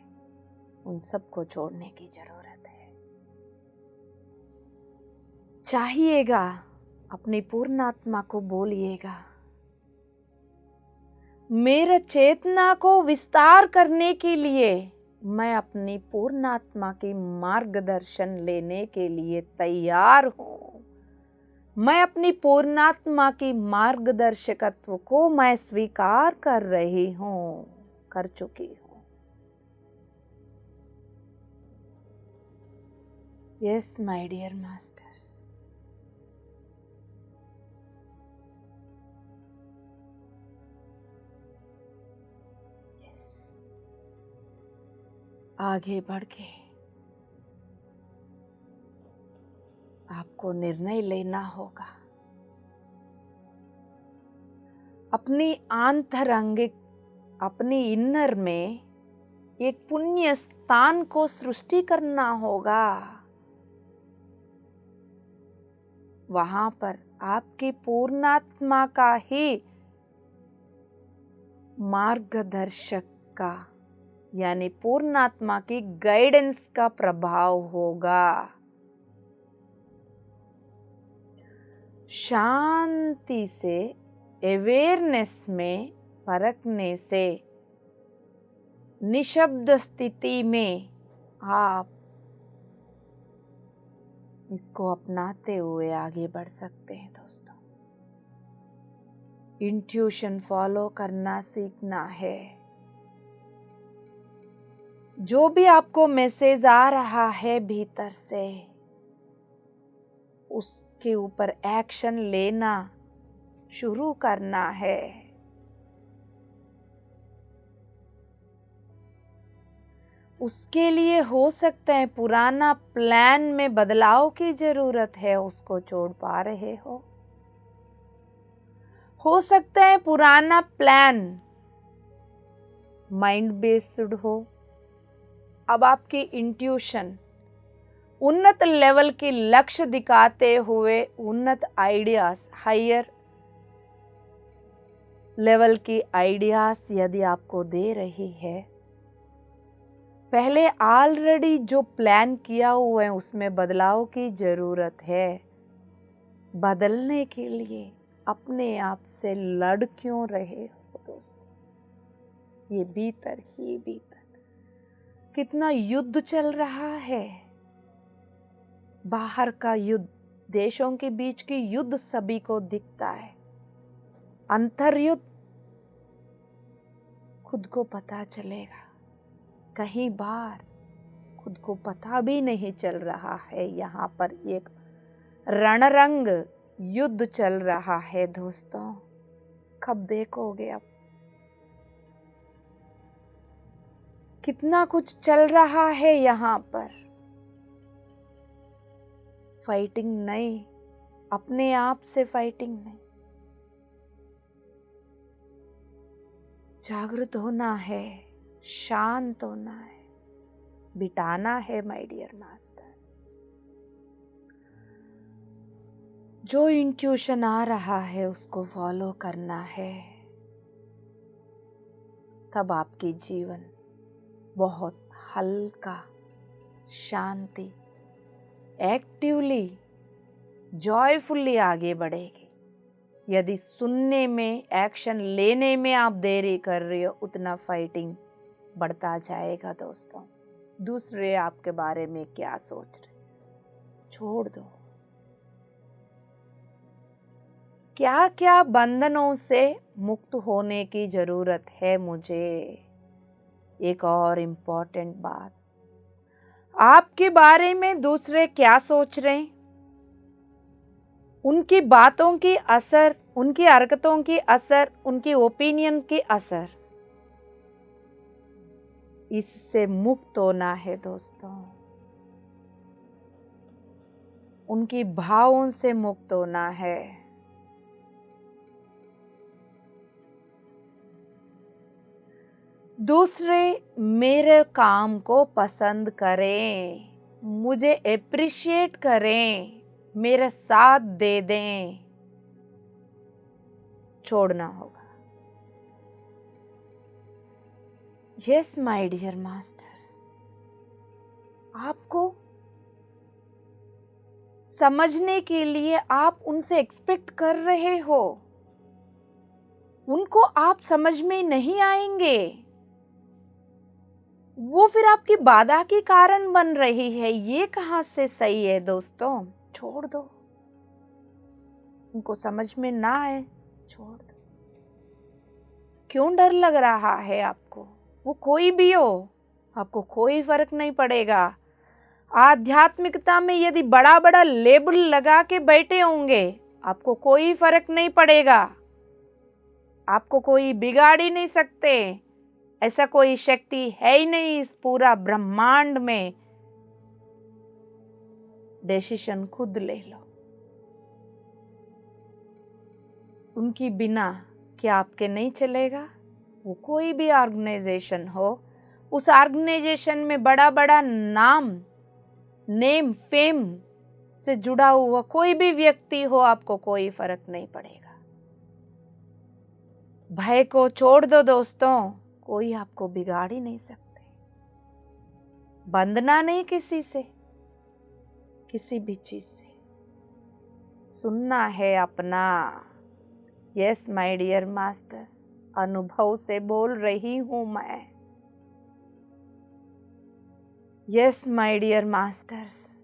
उन सबको छोड़ने की जरूरत है। चाहिएगा अपनी पूर्ण आत्मा को बोलिएगा, मेरे चेतना को विस्तार करने के लिए मैं अपनी पूर्णात्मा की मार्गदर्शन लेने के लिए तैयार हूँ। मैं अपनी पूर्णात्मा की मार्गदर्शकत्व को मैं स्वीकार कर रही हूँ, कर चुकी हूँ। Yes my dear masters, yes, आगे बढ़ के आपको निर्णय लेना होगा। अपनी आंतरंगिक, अपनी इनर में एक पुण्य स्थान को सृष्टि करना होगा। वहां पर आपकी पूर्णात्मा का ही मार्गदर्शक का, यानी पूर्णात्मा की गाइडेंस का प्रभाव होगा। शांति से, अवेयरनेस में परखने से, निशब्द स्थिति में आप इसको अपनाते हुए आगे बढ़ सकते हैं दोस्तों। इंट्यूशन फॉलो करना सीखना है। जो भी आपको मैसेज आ रहा है भीतर से, उसके ऊपर एक्शन लेना शुरू करना है। उसके लिए हो सकता है पुराना प्लान में बदलाव की जरूरत है, उसको छोड़ पा रहे हो सकता है पुराना प्लान माइंड बेस्ड हो। अब आपकी इंट्यूशन उन्नत लेवल के लक्ष्य दिखाते हुए उन्नत आइडियाज, हायर लेवल की आइडियाज यदि आपको दे रही है, पहले ऑलरेडी जो प्लान किया हुआ है उसमें बदलाव की जरूरत है। बदलने के लिए अपने आप से लड़ क्यों रहे हो दोस्तों? ये भीतर ही भीतर कितना युद्ध चल रहा है। बाहर का युद्ध, देशों के बीच की युद्ध सभी को दिखता है। अंतर युद्ध खुद को पता चलेगा। कहीं बार खुद को पता भी नहीं चल रहा है। यहाँ पर एक रणरंग युद्ध चल रहा है दोस्तों। कब देखोगे अब? कितना कुछ चल रहा है यहाँ पर। फाइटिंग नहीं, अपने आप से फाइटिंग नहीं। जागृत होना है, शांत होना है, बिताना है माय डियर मास्टर्स। जो इंट्यूशन आ रहा है उसको फॉलो करना है, तब आपकी जीवन बहुत हल्का, शांति, एक्टिवली, जॉयफुली आगे बढ़ेगी। यदि सुनने में, एक्शन लेने में आप देरी कर रहे हो, उतना फाइटिंग बढ़ता जाएगा दोस्तों। दूसरे आपके बारे में क्या सोच रहे, छोड़ दो। क्या क्या बंधनों से मुक्त होने की जरूरत है मुझे? एक और इम्पोर्टेंट बात, आपके बारे में दूसरे क्या सोच रहे हैं, उनकी बातों की असर, उनकी हरकतों की असर, उनकी ओपिनियन की असर, इससे मुक्त होना है दोस्तों। उनकी भावों से मुक्त होना है। दूसरे मेरे काम को पसंद करें, मुझे एप्रिशिएट करें, मेरा साथ दे दें, छोड़ना होगा। यस माय डियर मास्टर्स, आपको समझने के लिए आप उनसे एक्सपेक्ट कर रहे हो, उनको आप समझ में नहीं आएंगे। वो फिर आपकी बाधा की कारण बन रही है। ये कहाँ से सही है दोस्तों? छोड़ दो। उनको समझ में ना आए, छोड़ दो। क्यों डर लग रहा है आपको? वो कोई भी हो, आपको कोई फर्क नहीं पड़ेगा। आध्यात्मिकता में यदि बड़ा बड़ा लेबल लगा के बैठे होंगे, आपको कोई फर्क नहीं पड़ेगा। आपको कोई बिगाड़ ही नहीं सकते। ऐसा कोई शक्ति है ही नहीं इस पूरा ब्रह्मांड में। डिसीजन खुद ले लो। उनकी बिना क्या आपके नहीं चलेगा? वो कोई भी ऑर्गेनाइजेशन हो, उस ऑर्गेनाइजेशन में बड़ा बड़ा नेम फेम से जुड़ा हुआ कोई भी व्यक्ति हो, आपको कोई फर्क नहीं पड़ेगा। भय को छोड़ दो दोस्तों, कोई आपको बिगाड़ ही नहीं सकते। बंधना नहीं किसी से, किसी भी चीज से। सुनना है अपना। यस माय डियर मास्टर्स, अनुभव से बोल रही हूं मैं। यस माय डियर मास्टर्स,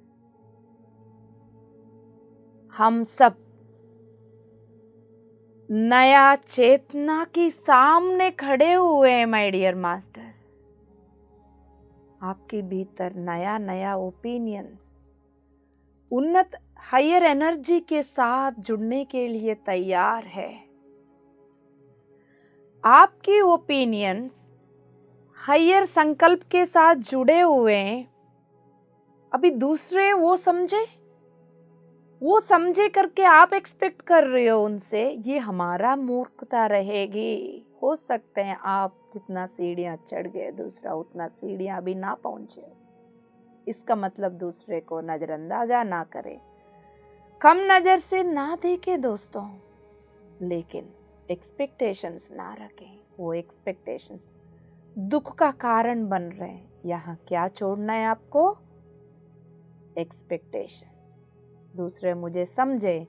हम सब नया चेतना की सामने खड़े हुए हैं माय डियर मास्टर्स। आपके भीतर नया नया ओपिनियंस उन्नत हायर एनर्जी के साथ जुड़ने के लिए तैयार है। आपकी ओपिनियंस हायर संकल्प के साथ जुड़े हुए हैं। अभी दूसरे वो समझे करके आप एक्सपेक्ट कर रहे हो उनसे, ये हमारा मूर्खता रहेगी। हो सकते हैं आप जितना सीढ़ियां चढ़ गए, दूसरा उतना सीढ़ियां भी ना पहुंचे। इसका मतलब दूसरे को नजरअंदाजा ना करें, कम नजर से ना देखें दोस्तों, लेकिन एक्सपेक्टेशंस ना रखें। वो एक्सपेक्टेशंस दुख का कारण बन रहे हैं। यहाँ क्या छोड़ना है आपको? एक्सपेक्टेशंस। दूसरे मुझे समझे,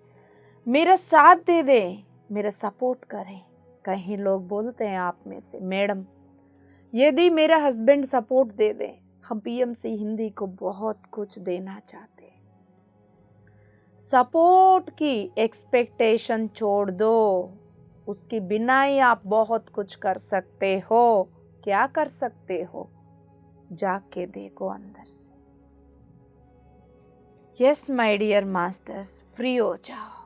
मेरा साथ दे दे, मेरा सपोर्ट करें। कहीं लोग बोलते हैं आप में से, मैडम यदि मेरा हस्बैंड सपोर्ट दे दे, हम पीएमसी हिंदी को बहुत कुछ देना चाहते हैं। सपोर्ट की एक्सपेक्टेशन छोड़ दो। उसके बिना ही आप बहुत कुछ कर सकते हो। क्या कर सकते हो? जाके देखो अंदर से। Yes my dear masters, free हो जाओ।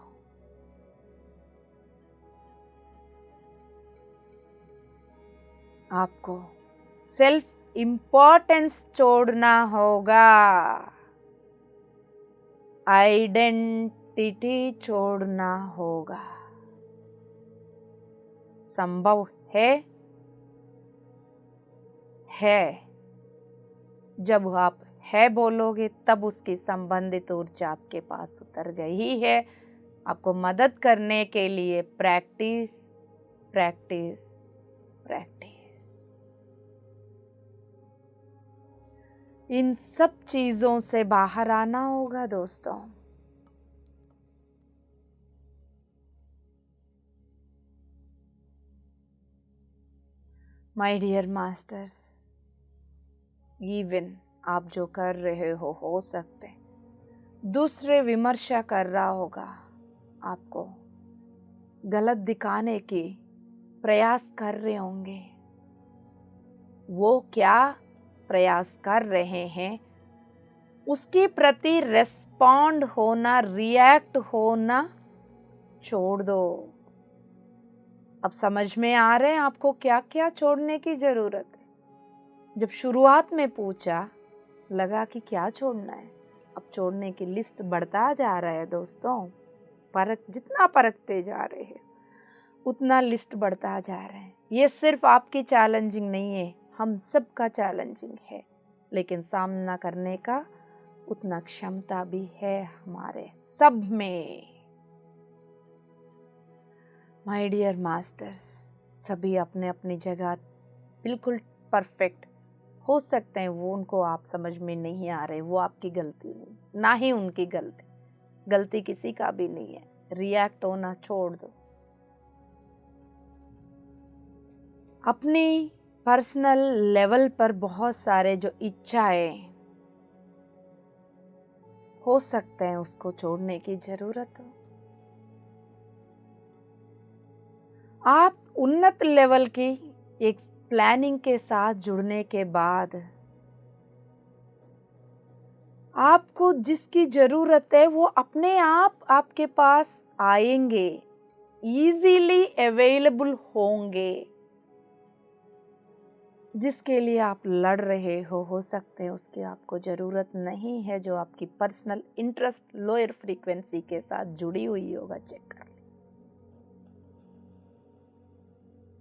आपको सेल्फ इम्पोर्टेंस छोड़ना होगा। आइडेंटिटी छोड़ना होगा। संभव है। जब आप है बोलोगे तब उसकी संबंधित ऊर्जा आपके पास उतर गई है। आपको मदद करने के लिए प्रैक्टिस प्रैक्टिस प्रैक्टिस। इन सब चीजों से बाहर आना होगा दोस्तों। माय डियर मास्टर्स, इवन आप जो कर रहे हो सकते दूसरे विमर्शा कर रहा होगा, आपको गलत दिखाने की प्रयास कर रहे होंगे। वो क्या प्रयास कर रहे हैं, उसके प्रति रेस्पॉन्ड होना, रिएक्ट होना छोड़ दो। अब समझ में आ रहे हैं आपको क्या क्या छोड़ने की जरूरत है। जब शुरुआत में पूछा, लगा कि क्या छोड़ना है। अब छोड़ने की लिस्ट बढ़ता जा रहा है दोस्तों। जितना परखते जा रहे हैं उतना लिस्ट बढ़ता जा रहा है। ये सिर्फ आपकी चैलेंजिंग नहीं है, हम सबका चैलेंजिंग है, लेकिन सामना करने का उतना क्षमता भी है हमारे सब में। माय डियर मास्टर्स, सभी अपने अपनी जगह बिल्कुल परफेक्ट हो सकते हैं। वो उनको आप समझ में नहीं आ रहे, वो आपकी गलती नहीं, ना ही उनकी गलती किसी का भी नहीं है। रिएक्ट होना छोड़ दो। अपनी पर्सनल लेवल पर बहुत सारे जो इच्छाएं हो सकते हैं उसको छोड़ने की जरूरत हो। आप उन्नत लेवल की एक प्लानिंग के साथ जुड़ने के बाद आपको जिसकी जरूरत है वो अपने आप आपके पास आएंगे, इजीली अवेलेबल होंगे। जिसके लिए आप लड़ रहे हो सकते हैं उसकी आपको ज़रूरत नहीं है, जो आपकी पर्सनल इंटरेस्ट लोअर फ्रीक्वेंसी के साथ जुड़ी हुई होगा, चेक कर लीजिए।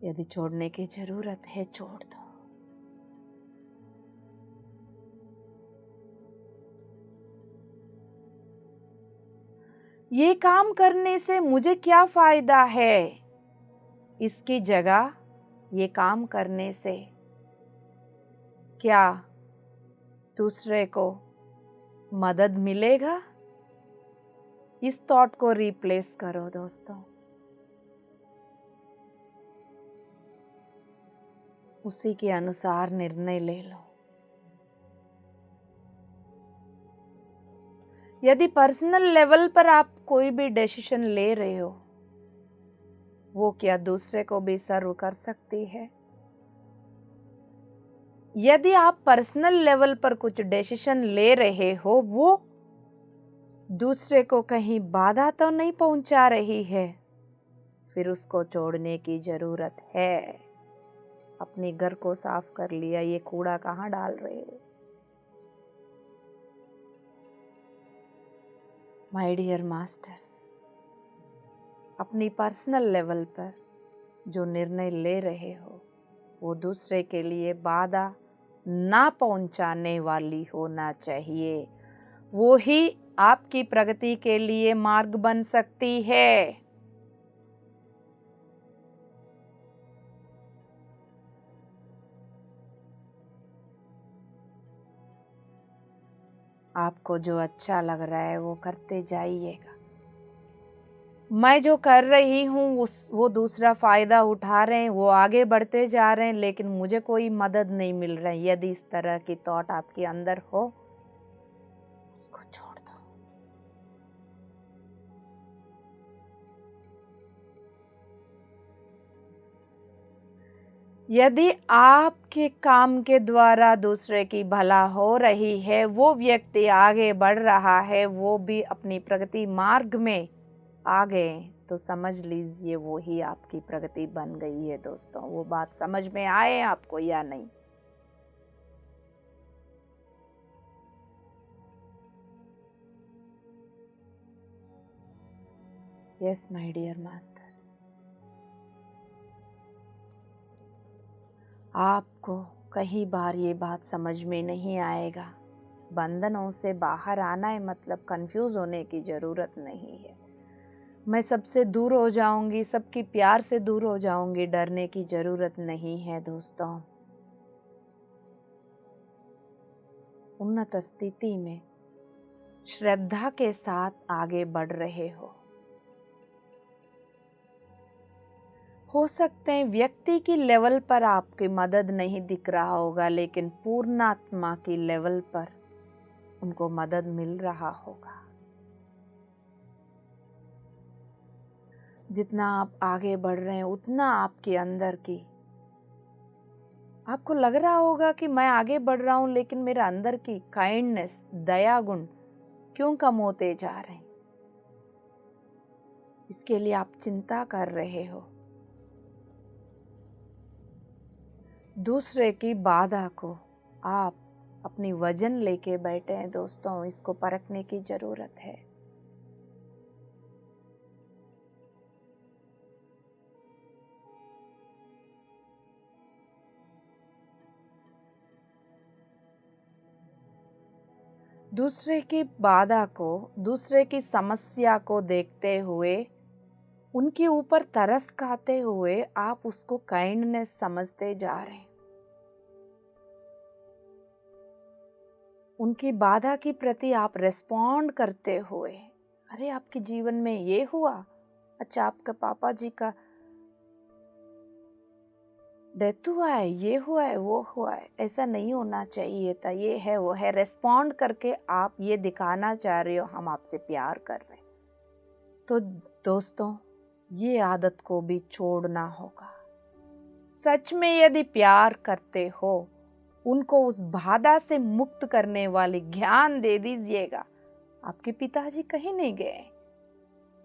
यदि छोड़ने की ज़रूरत है छोड़ दो। ये काम करने से मुझे क्या फ़ायदा है, इसकी जगह ये काम करने से क्या दूसरे को मदद मिलेगा, इस थॉट को रिप्लेस करो दोस्तों। उसी के अनुसार निर्णय ले लो। यदि पर्सनल लेवल पर आप कोई भी डिसीजन ले रहे हो, वो क्या दूसरे को भी सर्व कर सकती है? यदि आप पर्सनल लेवल पर कुछ डिसीजन ले रहे हो, वो दूसरे को कहीं बाधा तो नहीं पहुंचा रही है, फिर उसको छोड़ने की जरूरत है। अपने घर को साफ कर लिया, ये कूड़ा कहाँ डाल रहे हो? माय डियर मास्टर्स, अपनी पर्सनल लेवल पर जो निर्णय ले रहे हो वो दूसरे के लिए बाधा ना पहुंचाने वाली होना चाहिए। वो ही आपकी प्रगति के लिए मार्ग बन सकती है। आपको जो अच्छा लग रहा है वो करते जाइएगा। मैं जो कर रही हूँ वो दूसरा फायदा उठा रहे हैं, वो आगे बढ़ते जा रहे हैं, लेकिन मुझे कोई मदद नहीं मिल रहा है। यदि इस तरह की थॉट आपके अंदर हो, उसको छोड़ दो। यदि आपके काम के द्वारा दूसरे की भला हो रही है, वो व्यक्ति आगे बढ़ रहा है, वो भी अपनी प्रगति मार्ग में आ गए, तो समझ लीजिए वो ही आपकी प्रगति बन गई है दोस्तों। वो बात समझ में आए आपको या नहीं? यस माय डियर मास्टर्स, आपको कई बार ये बात समझ में नहीं आएगा। बंधनों से बाहर आना है मतलब कंफ्यूज होने की जरूरत नहीं है। मैं सबसे दूर हो जाऊंगी, सबकी प्यार से दूर हो जाऊंगी, डरने की जरूरत नहीं है दोस्तों। उन्नत स्थिति में श्रद्धा के साथ आगे बढ़ रहे हो सकते हैं व्यक्ति की लेवल पर आपकी मदद नहीं दिख रहा होगा, लेकिन पूर्णात्मा की लेवल पर उनको मदद मिल रहा होगा। जितना आप आगे बढ़ रहे हैं उतना आपके अंदर की, आपको लग रहा होगा कि मैं आगे बढ़ रहा हूं, लेकिन मेरे अंदर की काइंडनेस, दया गुण क्यों कम होते जा रहे हैं? इसके लिए आप चिंता कर रहे हो। दूसरे की बाधा को आप अपनी वजन लेके बैठे हैं दोस्तों, इसको परखने की जरूरत है। दूसरे की बाधा को, दूसरे की समस्या को देखते हुए, उनके ऊपर तरस खाते हुए आप उसको काइंडनेस समझते जा रहे हैं। उनकी बाधा के प्रति आप रेस्पॉन्ड करते हुए, अरे आपके जीवन में ये हुआ, अच्छा आपका पापा जी का डेथ हुआ है, ये हुआ है, वो हुआ है, ऐसा नहीं होना चाहिए था, ये है वो है, रेस्पॉन्ड करके आप ये दिखाना चाह रहे हो हम आपसे प्यार कर रहे हैं। तो दोस्तों, ये आदत को भी छोड़ना होगा। सच में यदि प्यार करते हो, उनको उस बाधा से मुक्त करने वाले ज्ञान दे दीजिएगा। आपके पिताजी कहीं नहीं गए।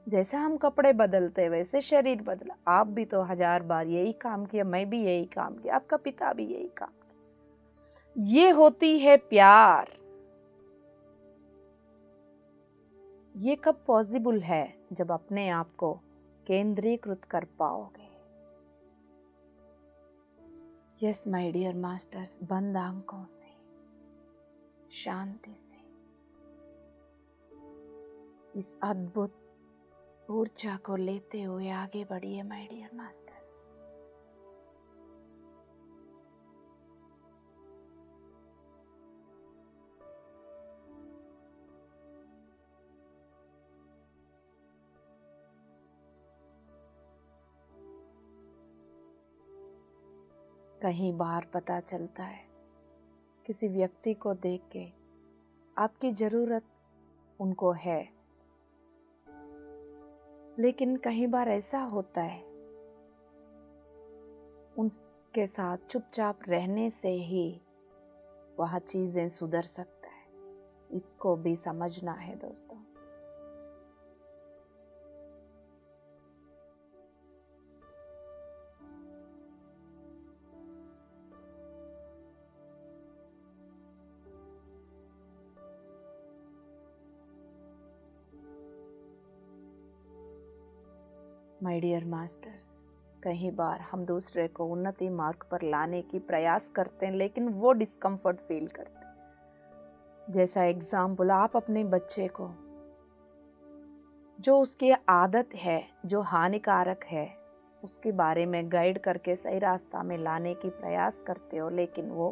जैसा हम कपड़े बदलते वैसे शरीर बदला। आप भी तो 1000 बार यही काम किया, मैं भी यही काम किया, आपका पिता भी यही काम किया। ये होती है प्यार। ये कब पॉसिबल है? जब अपने आप को केंद्रीकृत कर पाओगे। यस माय डियर मास्टर्स, बंद आंखों से शांति से इस अद्भुत ऊर्जा को लेते हुए आगे बढ़िए माय डियर मास्टर्स। कहीं बार पता चलता है किसी व्यक्ति को देख के आपकी जरूरत उनको है, लेकिन कहीं बार ऐसा होता है उनके साथ चुपचाप रहने से ही वह चीजें सुधर सकता है। इसको भी समझना है दोस्तों। माय डियर मास्टर्स, कई बार हम दूसरे को उन्नति मार्ग पर लाने की प्रयास करते हैं, लेकिन वो डिस्कम्फर्ट फील करते हैं। जैसा एग्जाम्पल, आप अपने बच्चे को जो उसकी आदत है, जो हानिकारक है, उसके बारे में गाइड करके सही रास्ता में लाने की प्रयास करते हो, लेकिन वो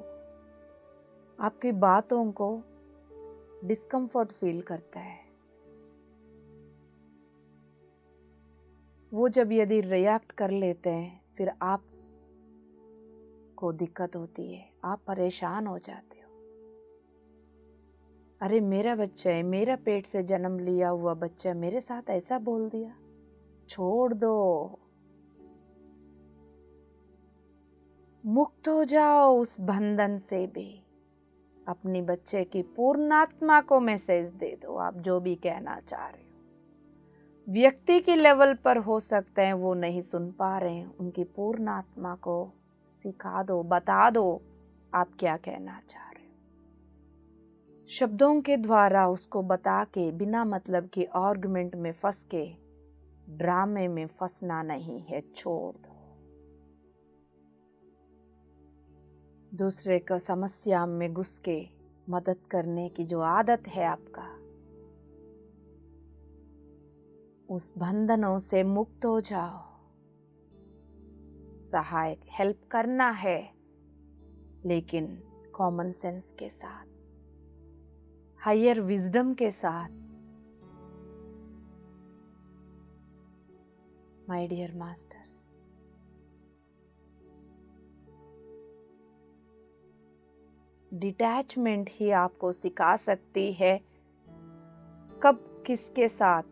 आपकी बातों को डिस्कम्फर्ट फील करता है। वो जब यदि रिएक्ट कर लेते हैं, फिर आप को दिक्कत होती है, आप परेशान हो जाते हो। अरे मेरा बच्चा है, मेरा पेट से जन्म लिया हुआ बच्चा मेरे साथ ऐसा बोल दिया। छोड़ दो, मुक्त हो जाओ उस बंधन से भी। अपनी बच्चे की पूर्णात्मा को मैसेज दे दो, आप जो भी कहना चाह रहे हो। व्यक्ति के लेवल पर हो सकते हैं वो नहीं सुन पा रहे हैं, उनकी पूर्णात्मा को सिखा दो, बता दो आप क्या कहना चाह रहे हो। शब्दों के द्वारा उसको बता के बिना मतलब के आर्गुमेंट में फंस के ड्रामे में फंसना नहीं है, छोड़ दो। दूसरे को समस्या में घुस के मदद करने की जो आदत है आपका, उस बंधनों से मुक्त हो जाओ। सहायक हेल्प करना है, लेकिन कॉमन सेंस के साथ, हायर विजडम के साथ। माय डियर मास्टर्स, डिटैचमेंट ही आपको सिखा सकती है कब किसके साथ,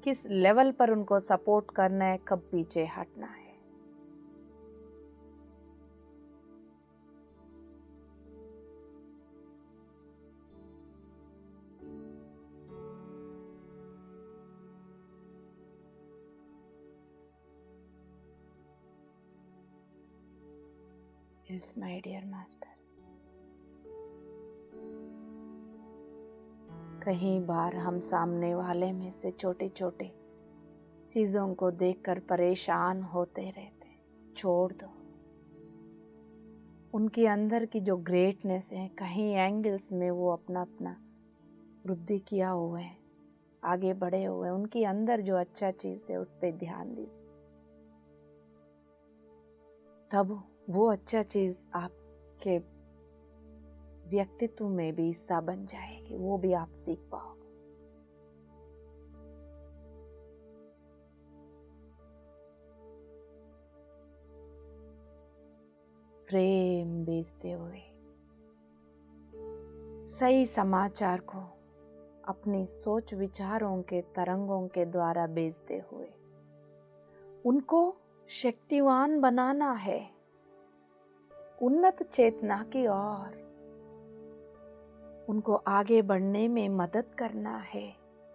किस लेवल पर उनको सपोर्ट करना है, कब पीछे हटना है। यस माय डियर मास्टर, कई बार हम सामने वाले में से छोटे छोटे चीजों को देखकर परेशान होते रहते हैं। छोड़ दो। उनके अंदर की जो ग्रेटनेस है, कहीं एंगल्स में वो अपना अपना वृद्धि किया हुआ है, आगे बढ़े हुए हैं। उनके अंदर जो अच्छा चीज है उस पर ध्यान दीजिए, तब वो अच्छा चीज आपके व्यक्तित्व में भी हिस्सा बन जाएगी, वो भी आप सीख पाओगे। प्रेम भेजते हुए, सही समाचार को अपनी सोच विचारों के तरंगों के द्वारा भेजते हुए उनको शक्तिवान बनाना है, उन्नत चेतना की ओर उनको आगे बढ़ने में मदद करना है।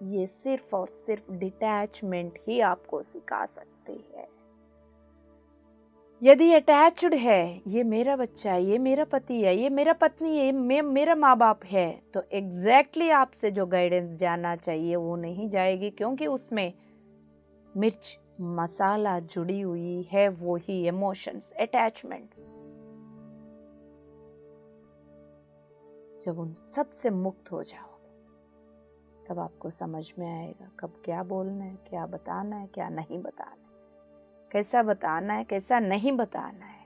ये सिर्फ और सिर्फ डिटैचमेंट ही आपको सिखा सकती है। यदि अटैच्ड है, ये मेरा बच्चा है, ये मेरा पति है, ये मेरा पत्नी है, मेरा माँ बाप है, तो एग्जैक्टली आपसे जो गाइडेंस जाना चाहिए वो नहीं जाएगी, क्योंकि उसमें मिर्च मसाला जुड़ी हुई है, वो ही इमोशंस, अटैचमेंट्स। जब उन सब से मुक्त हो जाओगे तब आपको समझ में आएगा कब क्या बोलना है, क्या बताना है, क्या नहीं बताना है, कैसा बताना है, कैसा नहीं बताना है।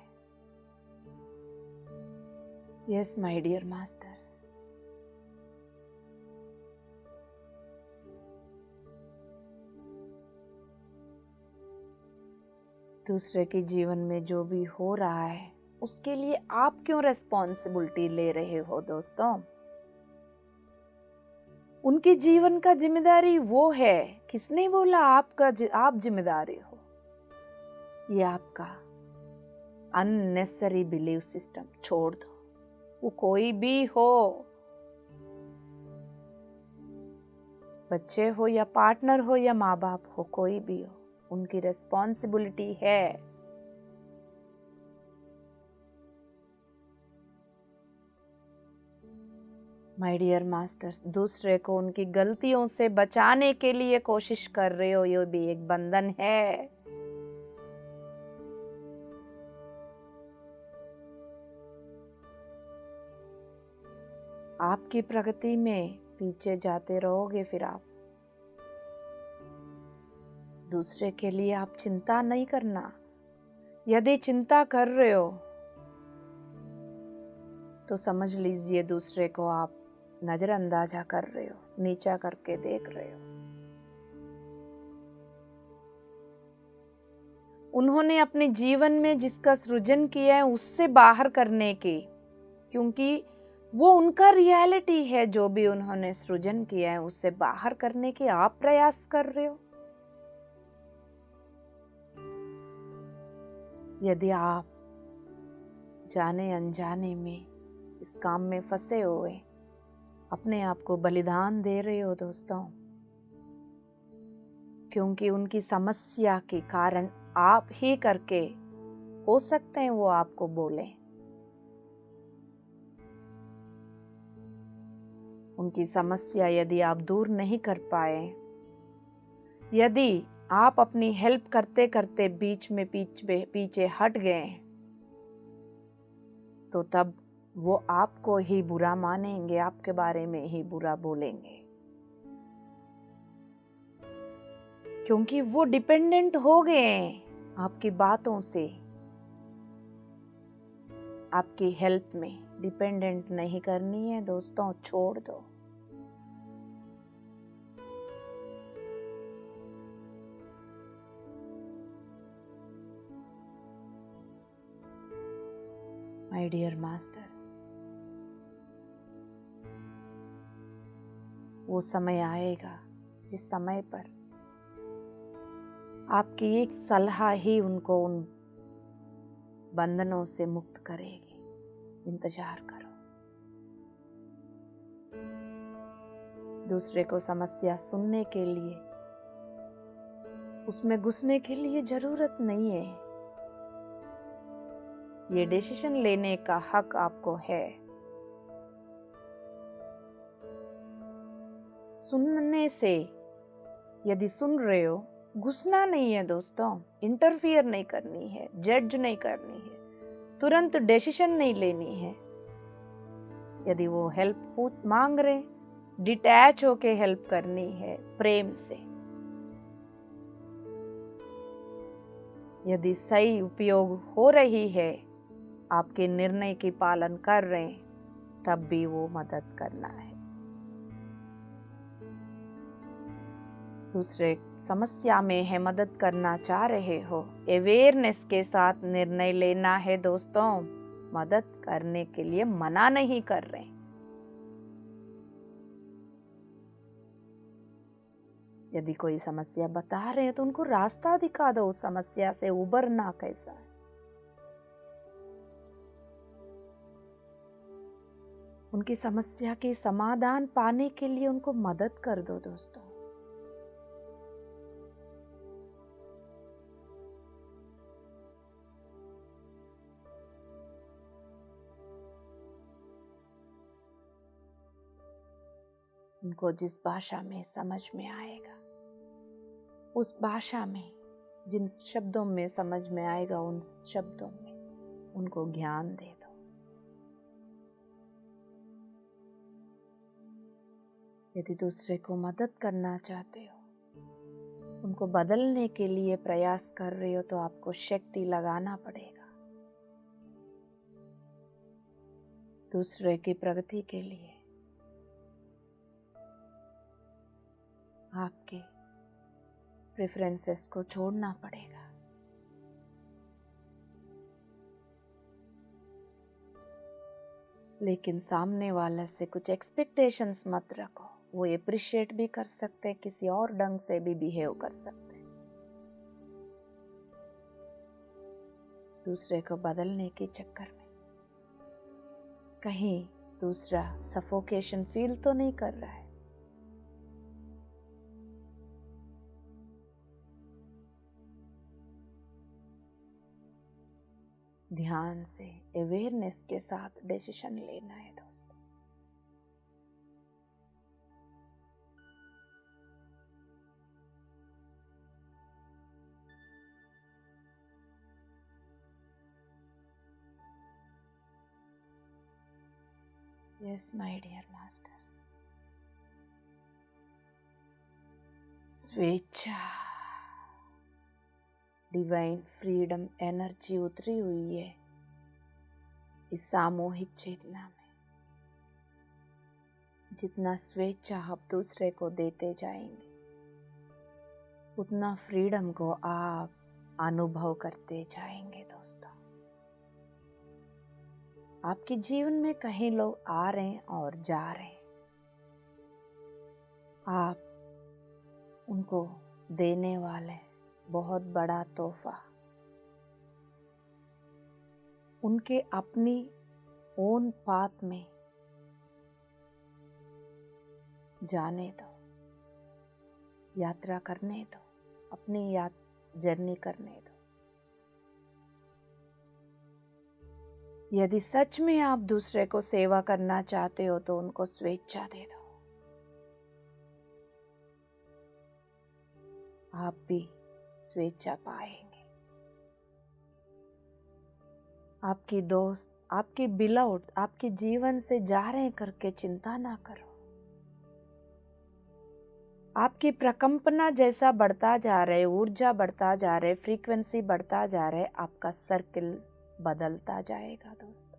यस माय डियर मास्टर्स, दूसरे के जीवन में जो भी हो रहा है उसके लिए आप क्यों रिस्पॉन्सिबिलिटी ले रहे हो दोस्तों? उनके जीवन का जिम्मेदारी वो है। किसने बोला आप जिम्मेदारी हो? ये आपका अननेसेसरी बिलीव सिस्टम छोड़ दो। वो कोई भी हो, बच्चे हो या पार्टनर हो या माँ बाप हो, कोई भी हो, उनकी रिस्पॉन्सिबिलिटी है। माय डियर मास्टर्स, दूसरे को उनकी गलतियों से बचाने के लिए कोशिश कर रहे हो, ये भी एक बंधन है। आपकी प्रगति में पीछे जाते रहोगे, फिर आप दूसरे के लिए आप चिंता नहीं करना। यदि चिंता कर रहे हो तो समझ लीजिए दूसरे को आप नजरअंदाजा कर रहे हो, नीचा करके देख रहे हो। उन्होंने अपने जीवन में जिसका सृजन किया है उससे बाहर करने की, क्योंकि वो उनका रियलिटी है। जो भी उन्होंने सृजन किया है उससे बाहर करने की आप प्रयास कर रहे हो। यदि आप जाने अनजाने में इस काम में फंसे हुए अपने आप को बलिदान दे रहे हो दोस्तों, क्योंकि उनकी समस्या के कारण आप ही करके हो सकते हैं वो आपको बोले। उनकी समस्या यदि आप दूर नहीं कर पाए, यदि आप अपनी हेल्प करते करते बीच में पीछे हट गए, तो तब वो आपको ही बुरा मानेंगे, आपके बारे में ही बुरा बोलेंगे, क्योंकि वो डिपेंडेंट हो गए हैं आपकी बातों से। आपकी हेल्प में डिपेंडेंट नहीं करनी है दोस्तों, छोड़ दो। माय डियर मास्टर्स, वो समय आएगा जिस समय पर आपकी एक सलाह ही उनको उन बंधनों से मुक्त करेगी। इंतजार करो। दूसरे को समस्या सुनने के लिए, उसमें घुसने के लिए जरूरत नहीं है। ये डिसीजन लेने का हक आपको है। सुनने से, यदि सुन रहे हो, घुसना नहीं है दोस्तों, इंटरफियर नहीं करनी है, जज नहीं करनी है, तुरंत डिसीजन नहीं लेनी है। यदि वो हेल्प मांग रहे, डिटैच होके हेल्प करनी है, प्रेम से। यदि सही उपयोग हो रही है, आपके निर्णय की पालन कर रहे हैं, तब भी वो मदद करना है। दूसरे समस्या में है, मदद करना चाह रहे हो, अवेयरनेस के साथ निर्णय लेना है दोस्तों। मदद करने के लिए मना नहीं कर रहे। यदि कोई समस्या बता रहे हैं तो उनको रास्ता दिखा दो, उस समस्या से उबरना कैसा है। उनकी समस्या के समाधान पाने के लिए उनको मदद कर दो दोस्तों। उनको जिस भाषा में समझ में आएगा, उस भाषा में, जिन शब्दों में समझ में आएगा, उन शब्दों में उनको ज्ञान दे दो। यदि दूसरे को मदद करना चाहते हो, उनको बदलने के लिए प्रयास कर रहे हो, तो आपको शक्ति लगाना पड़ेगा दूसरे की प्रगति के लिए। आपके प्रेफरेंसेस को छोड़ना पड़ेगा। लेकिन सामने वाले से कुछ एक्सपेक्टेशंस मत रखो। वो एप्रिशिएट भी कर सकते हैं, किसी और ढंग से भी बिहेव कर सकते हैं। दूसरे को बदलने के चक्कर में कहीं दूसरा सफोकेशन फील तो नहीं कर रहा है। ध्यान से, अवेयरनेस के साथ डिसीजन लेना है दोस्तों। Yes, my dear masters. स्वेच्छा, डिवाइन फ्रीडम एनर्जी उतरी हुई है इस सामूहिक चेतना में। जितना स्वेच्छा आप दूसरे को देते जाएंगे, उतना फ्रीडम को आप अनुभव करते जाएंगे दोस्तों। आपके जीवन में कहीं लोग आ रहे हैं और जा रहे हैं। आप उनको देने वाले बहुत बड़ा तोहफा, उनके अपनी ओन पाथ में जाने दो, यात्रा करने दो, अपनी जर्नी करने दो। यदि सच में आप दूसरे को सेवा करना चाहते हो तो उनको स्वेच्छा दे दो। आप भी स्वेच्छा पाएंगे। आपकी दोस्त, आपके बिलाउड आपके जीवन से जा रहे हैं करके चिंता ना करो। आपकी प्रकंपना जैसा बढ़ता जा रहा है, ऊर्जा बढ़ता जा रहा है, फ्रीक्वेंसी बढ़ता जा रहा है, आपका सर्किल बदलता जाएगा दोस्तों।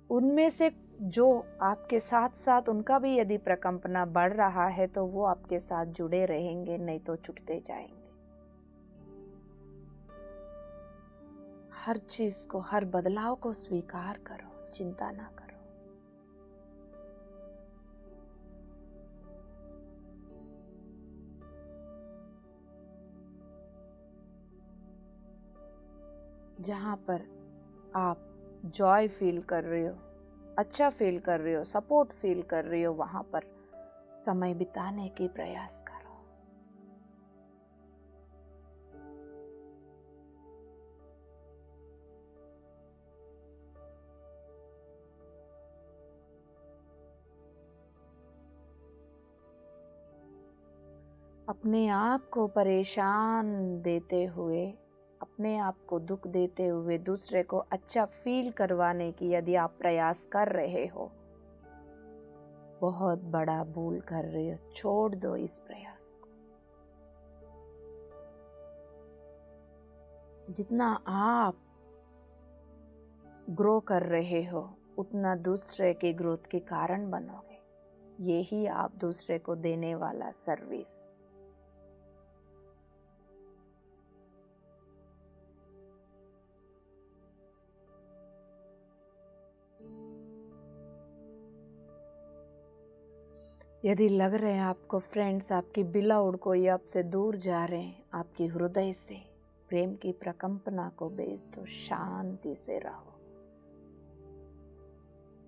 उनमें से जो आपके साथ साथ उनका भी यदि प्रकंपना बढ़ रहा है तो वो आपके साथ जुड़े रहेंगे, नहीं तो छूटते जाएंगे। हर चीज को, हर बदलाव को स्वीकार करो, चिंता ना करो। जहाँ पर आप जॉय फील कर रहे हो, अच्छा फील कर रहे हो, सपोर्ट फील कर रहे हो, वहाँ पर समय बिताने की प्रयास करो। अपने आप को परेशान देते हुए, अपने आप को दुख देते हुए दूसरे को अच्छा फील करवाने की यदि आप प्रयास कर रहे हो, बहुत बड़ा भूल कर रहे हो। छोड़ दो इस प्रयास को। जितना आप ग्रो कर रहे हो, उतना दूसरे के ग्रोथ के कारण बनोगे। यही आप दूसरे को देने वाला सर्विस। यदि लग रहे हैं आपको फ्रेंड्स आपकी बिलाउड कोई आपसे दूर जा रहे हैं, आपकी हृदय से प्रेम की प्रकंपना को भेज दो, शांति से रहो।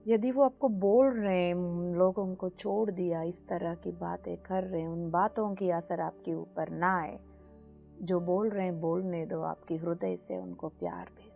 यदि वो आपको बोल रहे हैं उन लोगों को छोड़ दिया, इस तरह की बातें कर रहे हैं, उन बातों की असर आपके ऊपर ना आए। जो बोल रहे हैं बोलने दो, आपकी हृदय से उनको प्यार भेज दो।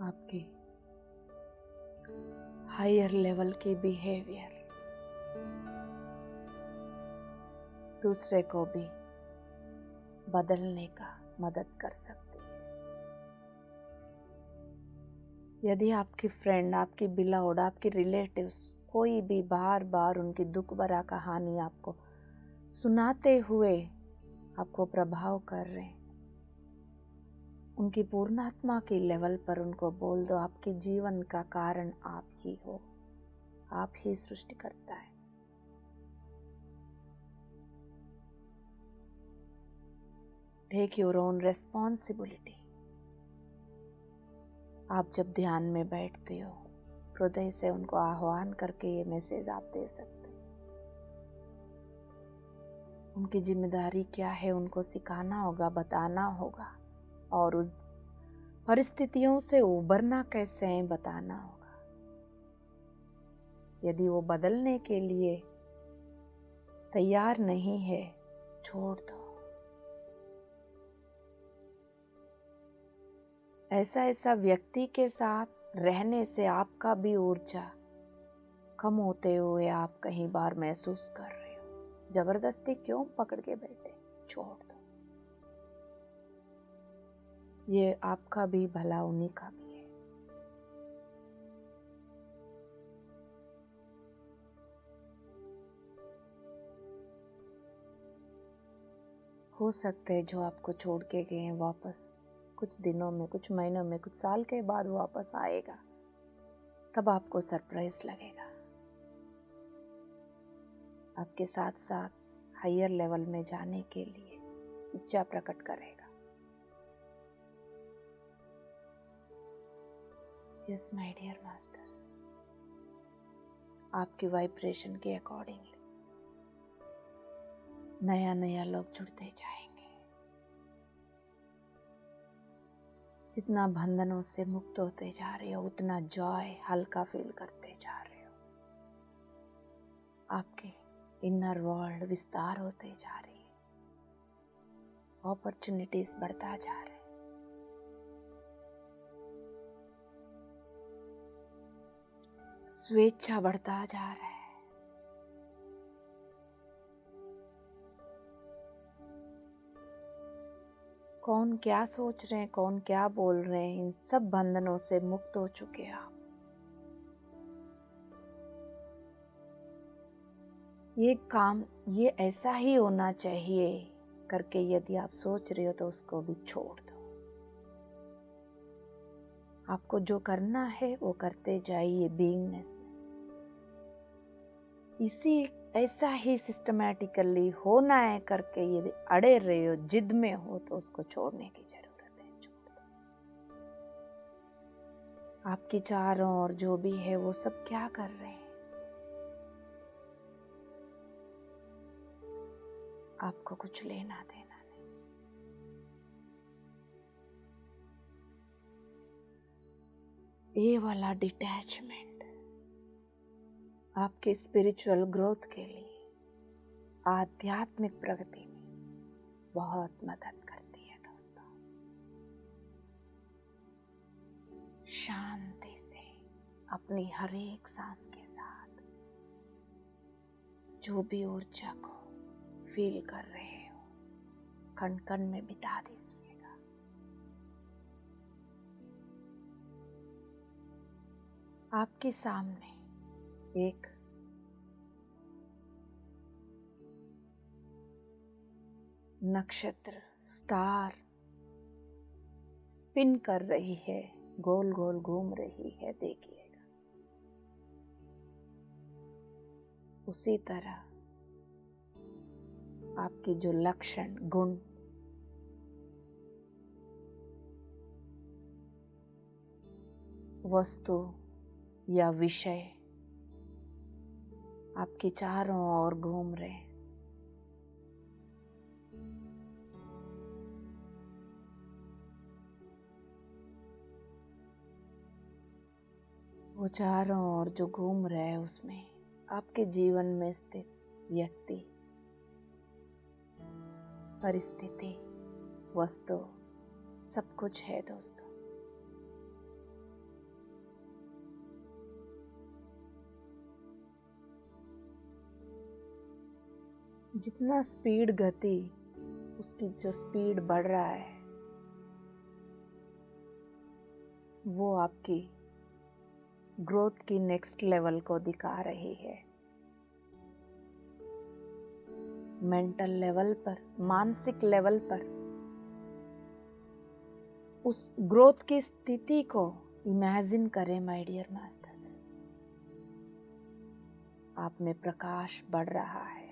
आपकी हायर लेवल की बिहेवियर दूसरे को भी बदलने का मदद कर सकती है। यदि आपकी फ्रेंड, आपकी बिलाउड, आपके रिलेटिव्स कोई भी बार बार उनकी दुख भरा कहानी आपको सुनाते हुए आपको प्रभाव कर रहे हैं, उनकी पूर्णात्मा के लेवल पर उनको बोल दो, आपके जीवन का कारण आप ही हो, आप ही सृष्टि करता है। Take your own responsibility. आप जब ध्यान में बैठते हो, हृदय से उनको आह्वान करके ये मैसेज आप दे सकते हो। उनकी जिम्मेदारी क्या है, उनको सिखाना होगा, बताना होगा, और उस परिस्थितियों से उबरना कैसे है बताना होगा। यदि वो बदलने के लिए तैयार नहीं है, छोड़ दो। ऐसा व्यक्ति के साथ रहने से आपका भी ऊर्जा कम होते हुए आप कहीं बार महसूस कर रहे हो। जबरदस्ती क्यों पकड़ के बैठे, छोड़ दो। ये आपका भी भला, उन्हीं का भी है। हो सकता है जो आपको छोड़ के गए हैं वापस कुछ दिनों में, कुछ महीनों में, कुछ साल के बाद वापस आएगा, तब आपको सरप्राइज लगेगा। आपके साथ साथ हायर लेवल में जाने के लिए इच्छा प्रकट करेगा। यस माय डियर मास्टर्स, आपकी वाइब्रेशन के अकॉर्डिंगली नया नया लोग जुड़ते जाएंगे। जितना बंधनों से मुक्त होते जा रहे हो, उतना जॉय हल्का फील करते जा रहे हो। आपके इनर वर्ल्ड विस्तार होते जा रही है, अपॉर्चुनिटीज बढ़ता जा रहे हैं। स्वेच्छा बढ़ता जा रहा है। कौन क्या सोच रहे हैं, कौन क्या बोल रहे हैं, इन सब बंधनों से मुक्त हो चुके हैं आप। ये काम ये ऐसा ही होना चाहिए करके यदि आप सोच रहे हो तो उसको भी छोड़ दो। आपको जो करना है वो करते जाइए बीइंगनेस में। इसी ऐसा ही सिस्टमैटिकली होना है करके यदि अड़े रहे हो, जिद में हो, तो उसको छोड़ने की जरूरत है। छोड़ दो। आपकी चारों ओर जो भी है वो सब क्या कर रहे हैं, आपको कुछ लेना देना नहीं। ये वाला डिटैचमेंट आपके स्पिरिचुअल ग्रोथ के लिए, आध्यात्मिक प्रगति में बहुत मदद करती है दोस्तों। शांति से अपनी हर एक सांस के साथ जो भी ऊर्जा को फील कर रहे हो, कण कण में बिता दीजिएगा। आपके सामने एक नक्षत्र, स्टार स्पिन कर रही है, गोल गोल घूम रही है, देखिएगा। उसी तरह आपकी जो लक्षण, गुण, वस्तु या विषय आपके चारों ओर घूम रहे, वो चारों ओर जो घूम रहे हैं उसमें आपके जीवन में स्थित व्यक्ति, परिस्थिति, वस्तु, सब कुछ है दोस्तों। जितना स्पीड, गति, उसकी जो स्पीड बढ़ रहा है वो आपकी ग्रोथ की नेक्स्ट लेवल को दिखा रही है। मेंटल लेवल पर, मानसिक लेवल पर उस ग्रोथ की स्थिति को इमेजिन करें माय डियर मास्टर्स। आप में प्रकाश बढ़ रहा है।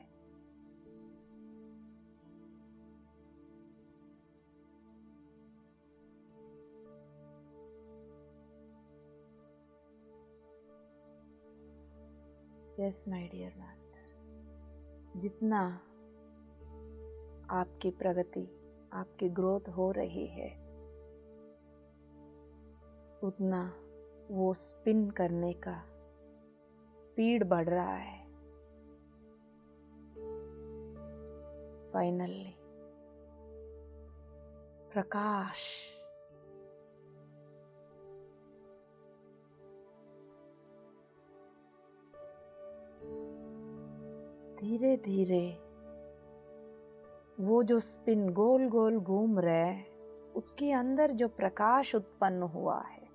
यस माय डियर मास्टर्स, जितना आपकी प्रगति, आपकी ग्रोथ हो रही है, उतना वो स्पिन करने का स्पीड बढ़ रहा है। फाइनली प्रकाश धीरे धीरे वो जो स्पिन गोल गोल घूम रहे है, उसके अंदर जो प्रकाश उत्पन्न हुआ है,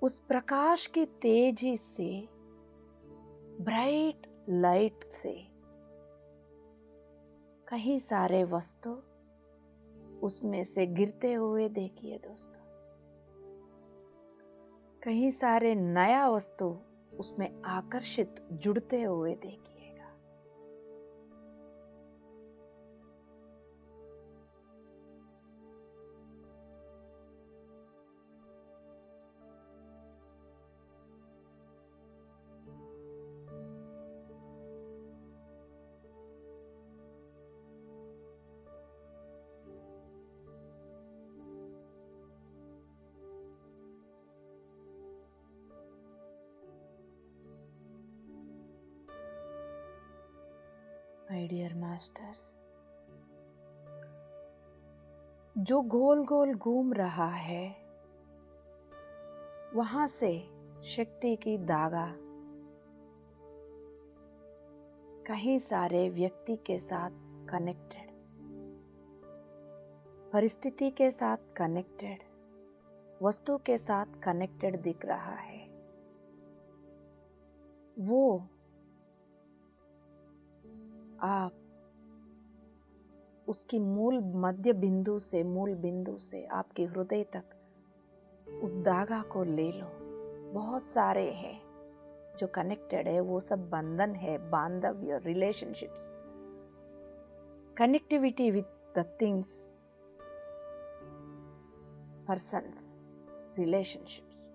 उस प्रकाश की तेजी से, ब्राइट लाइट से कई सारे वस्तु उसमें से गिरते हुए देखिए दोस्तों। कई सारे नया वस्तु उसमें आकर्षित जुड़ते हुए देखिएगा। माय डियर मास्टर्स, जो गोल गोल घूम रहा है वहां से शक्ति की धागा कई सारे व्यक्ति के साथ कनेक्टेड, परिस्थिति के साथ कनेक्टेड, वस्तु के साथ कनेक्टेड दिख रहा है। वो आप उसकी मूल मध्य बिंदु से, मूल बिंदु से आपके हृदय तक उस धागा को ले लो। बहुत सारे हैं जो कनेक्टेड है, वो सब बंधन है, बांधव्य, relationships, connectivity with the things, persons, relationships.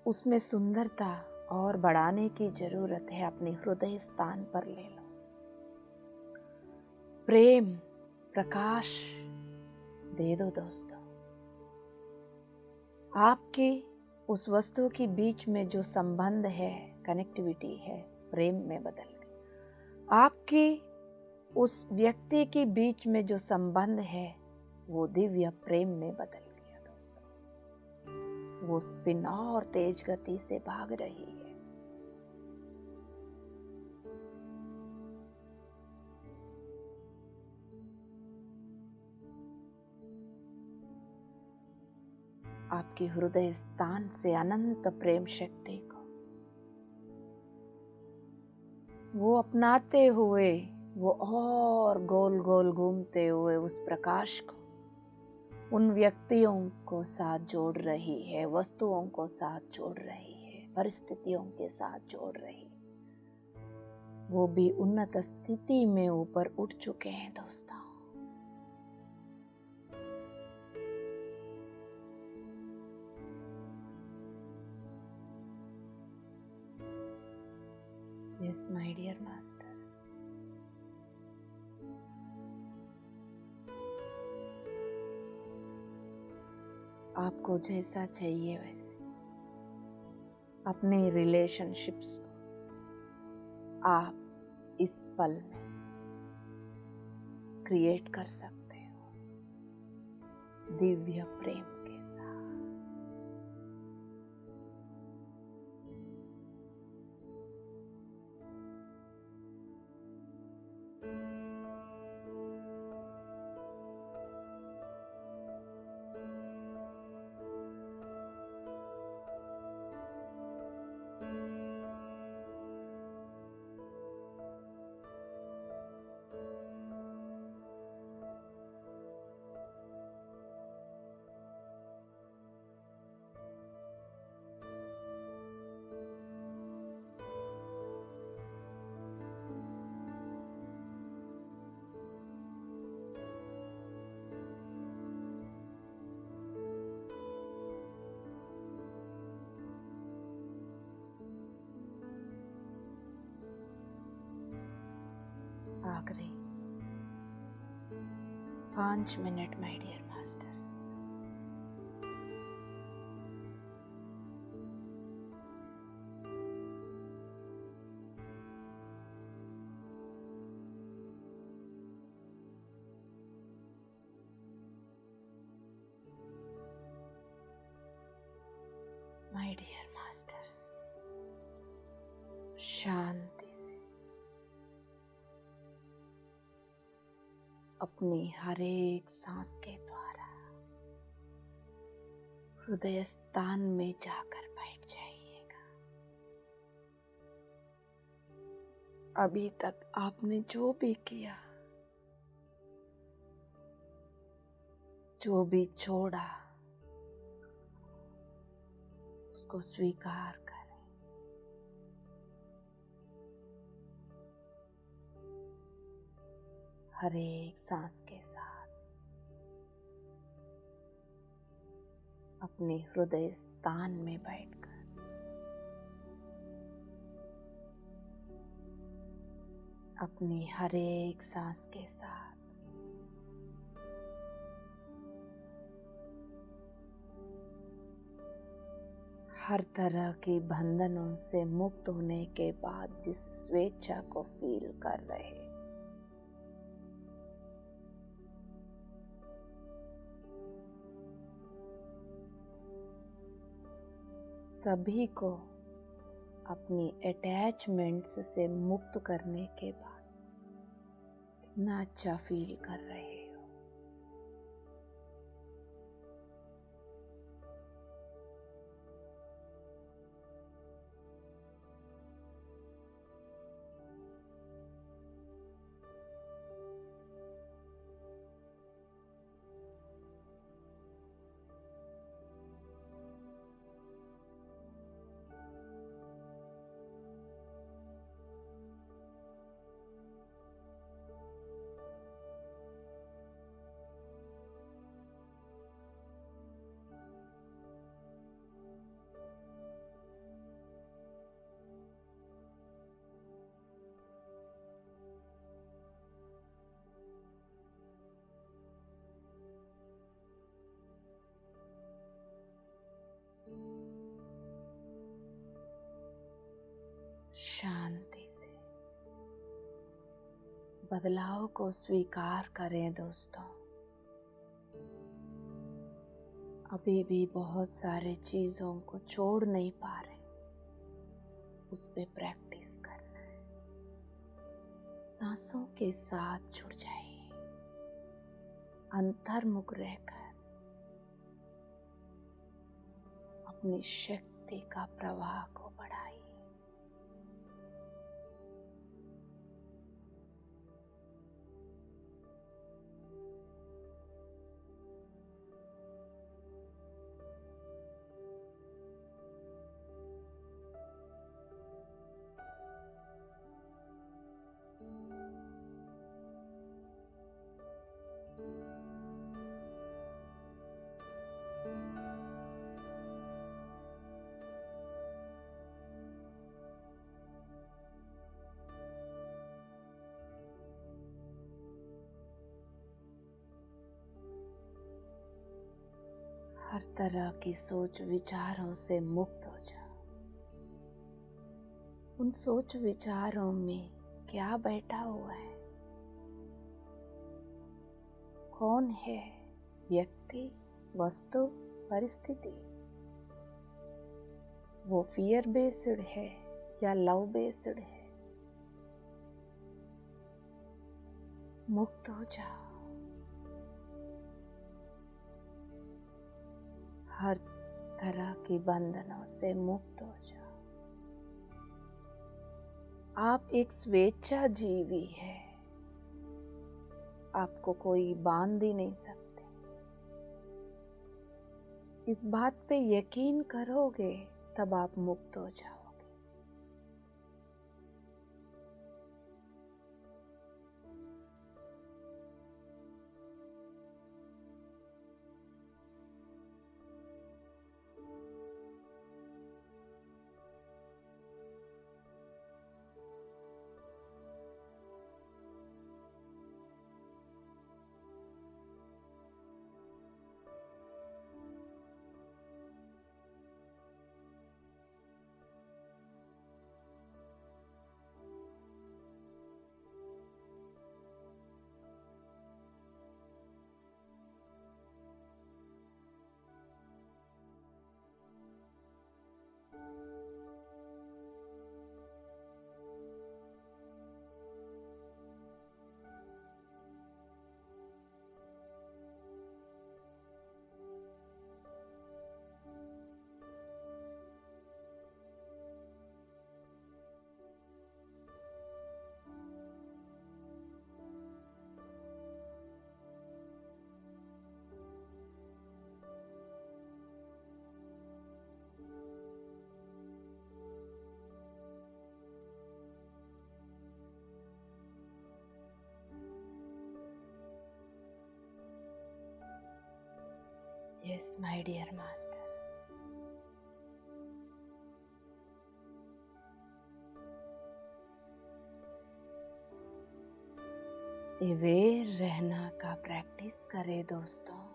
उसमें सुंदरता और बढ़ाने की जरूरत है। अपने हृदय स्थान पर ले लो। प्रेम, प्रकाश दे दो दोस्तों। आपकी उस वस्तु के बीच में जो संबंध है, कनेक्टिविटी है, प्रेम में बदल गई। आपकी उस व्यक्ति के बीच में जो संबंध है वो दिव्य प्रेम में बदल गया दोस्तों। वो स्पिन और तेज गति से भाग रही है। आपके हृदय स्थान से अनंत प्रेम शक्ति को वो अपनाते हुए, वो और गोल गोल घूमते हुए उस प्रकाश को उन व्यक्तियों को साथ जोड़ रही है, वस्तुओं को साथ जोड़ रही है, परिस्थितियों के साथ जोड़ रही है। वो भी उन्नत स्थिति में ऊपर उठ चुके हैं दोस्तों। यस माय डियर मास्टर्स, आपको जैसा चाहिए वैसे अपने रिलेशनशिप्स को आप इस पल में क्रिएट कर सकते हो दिव्य प्रेम के साथ। आखिरी 5 minute my dear masters. My dear masters, शांति से अपनी हर एक सांस के द्वारा हृदय स्थान में जाकर बैठ जाइएगा। अभी तक आपने जो भी किया, जो भी छोड़ा, उसको स्वीकार करें। हर एक सांस के साथ अपने हृदय स्थान में बैठकर अपनी हर एक सांस के साथ हर तरह के बंधनों से मुक्त होने के बाद जिस स्वेच्छा को फील कर रहे, सभी को अपनी अटैचमेंट्स से मुक्त करने के बाद कितना अच्छा फील कर रहे हो। शांति से बदलाव को स्वीकार करें दोस्तों। अभी भी बहुत सारे चीजों को छोड़ नहीं पा रहे, उस पे प्रैक्टिस करना है। सांसों के साथ जुड़ जाइए, अंतर्मुख रहकर अपनी शक्ति का प्रवाह को बढ़ाइए। हर तरह की सोच विचारों से मुक्त हो जाओ। उन सोच विचारों में क्या बैठा हुआ है? कौन है? व्यक्ति, वस्तु, परिस्थिति? वो फियर बेस्ड है या लव बेस्ड है? मुक्त हो जाओ। हर तरह के बंधनों से मुक्त हो जाओ। आप एक स्वेच्छा जीवी है। आपको कोई बांध ही नहीं सकते। इस बात पे यकीन करोगे तब आप मुक्त हो जाओगे। Yes, my dear masters. Aware रहना का प्रैक्टिस करें दोस्तों।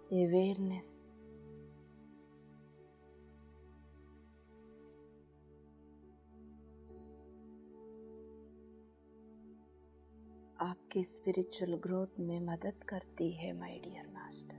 अवेयरनेस। आपके स्पिरिचुअल ग्रोथ में मदद करती है माय डियर मास्टर।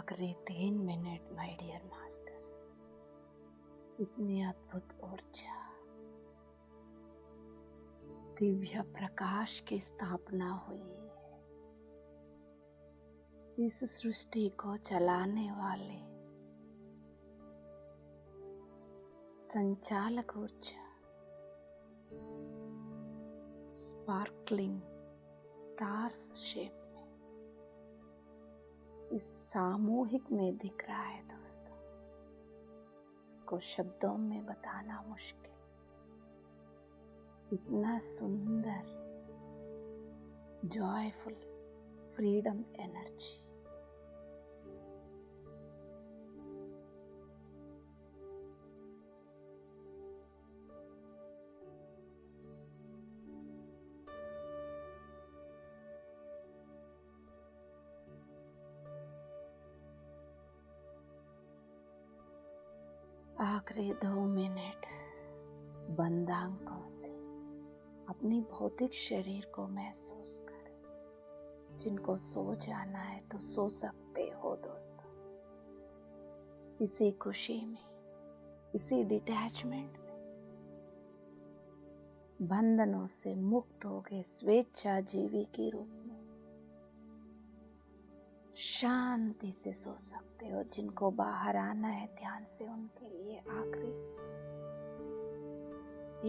आखिरी 3 मिनट माय डियर मास्टर्स, इतनी अद्भुत ऊर्जा, दिव्य प्रकाश की स्थापना हुई है। इस सृष्टि को चलाने वाले संचालक ऊर्जा स्पार्कलिंग स्टार्स शेप में इस सामूहिक में दिख रहा है दोस्तों। उसको शब्दों में बताना मुश्किल, इतना सुंदर जॉयफुल फ्रीडम एनर्जी। आखिरी 2 मिनट बंद आंखों से अपनी भौतिक शरीर को महसूस करें। जिनको सो जाना है तो सो सकते हो दोस्तों। इसी खुशी में, इसी डिटैचमेंट में, बंधनों से मुक्त हो गए स्वेच्छा जीवी के रूप में शांति से सो सकते हो। जिनको बाहर आना है ध्यान से, उनके लिए आखिरी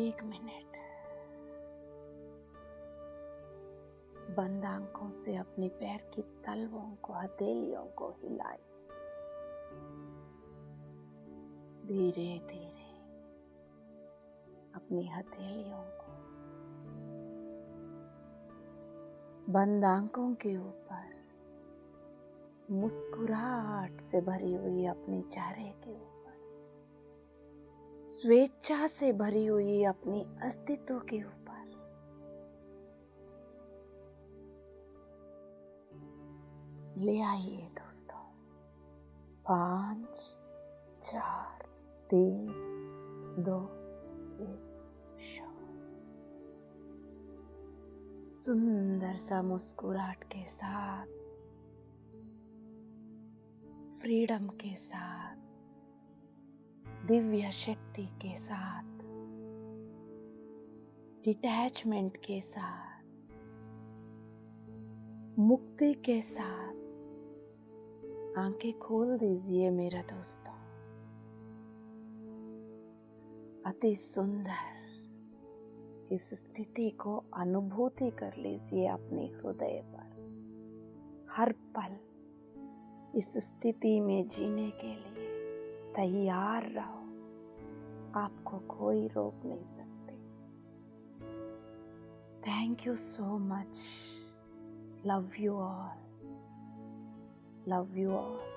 1 मिनट बंद आंखों से अपने पैर की तलवों को, हथेलियों को हिलाए। धीरे धीरे अपनी हथेलियों को बंद आंखों के ऊपर मुस्कुराहट से भरी हुई अपने चेहरे के ऊपर, स्वेच्छा से भरी हुई अपनी अस्तित्व के ऊपर ले आइए दोस्तों। 5 4 3 2 1 शो। सुंदर सा मुस्कुराहट के साथ, फ्रीडम के साथ, दिव्य शक्ति के साथ, डिटैचमेंट के साथ, मुक्ति के साथ आंखें खोल दीजिए मेरे दोस्तों। अति सुंदर इस स्थिति को अनुभूति कर लीजिए अपने हृदय पर। हर पल इस स्थिति में जीने के लिए तैयार रहो। आपको कोई रोक नहीं सकते। Thank you so much. Love you all. Love you all.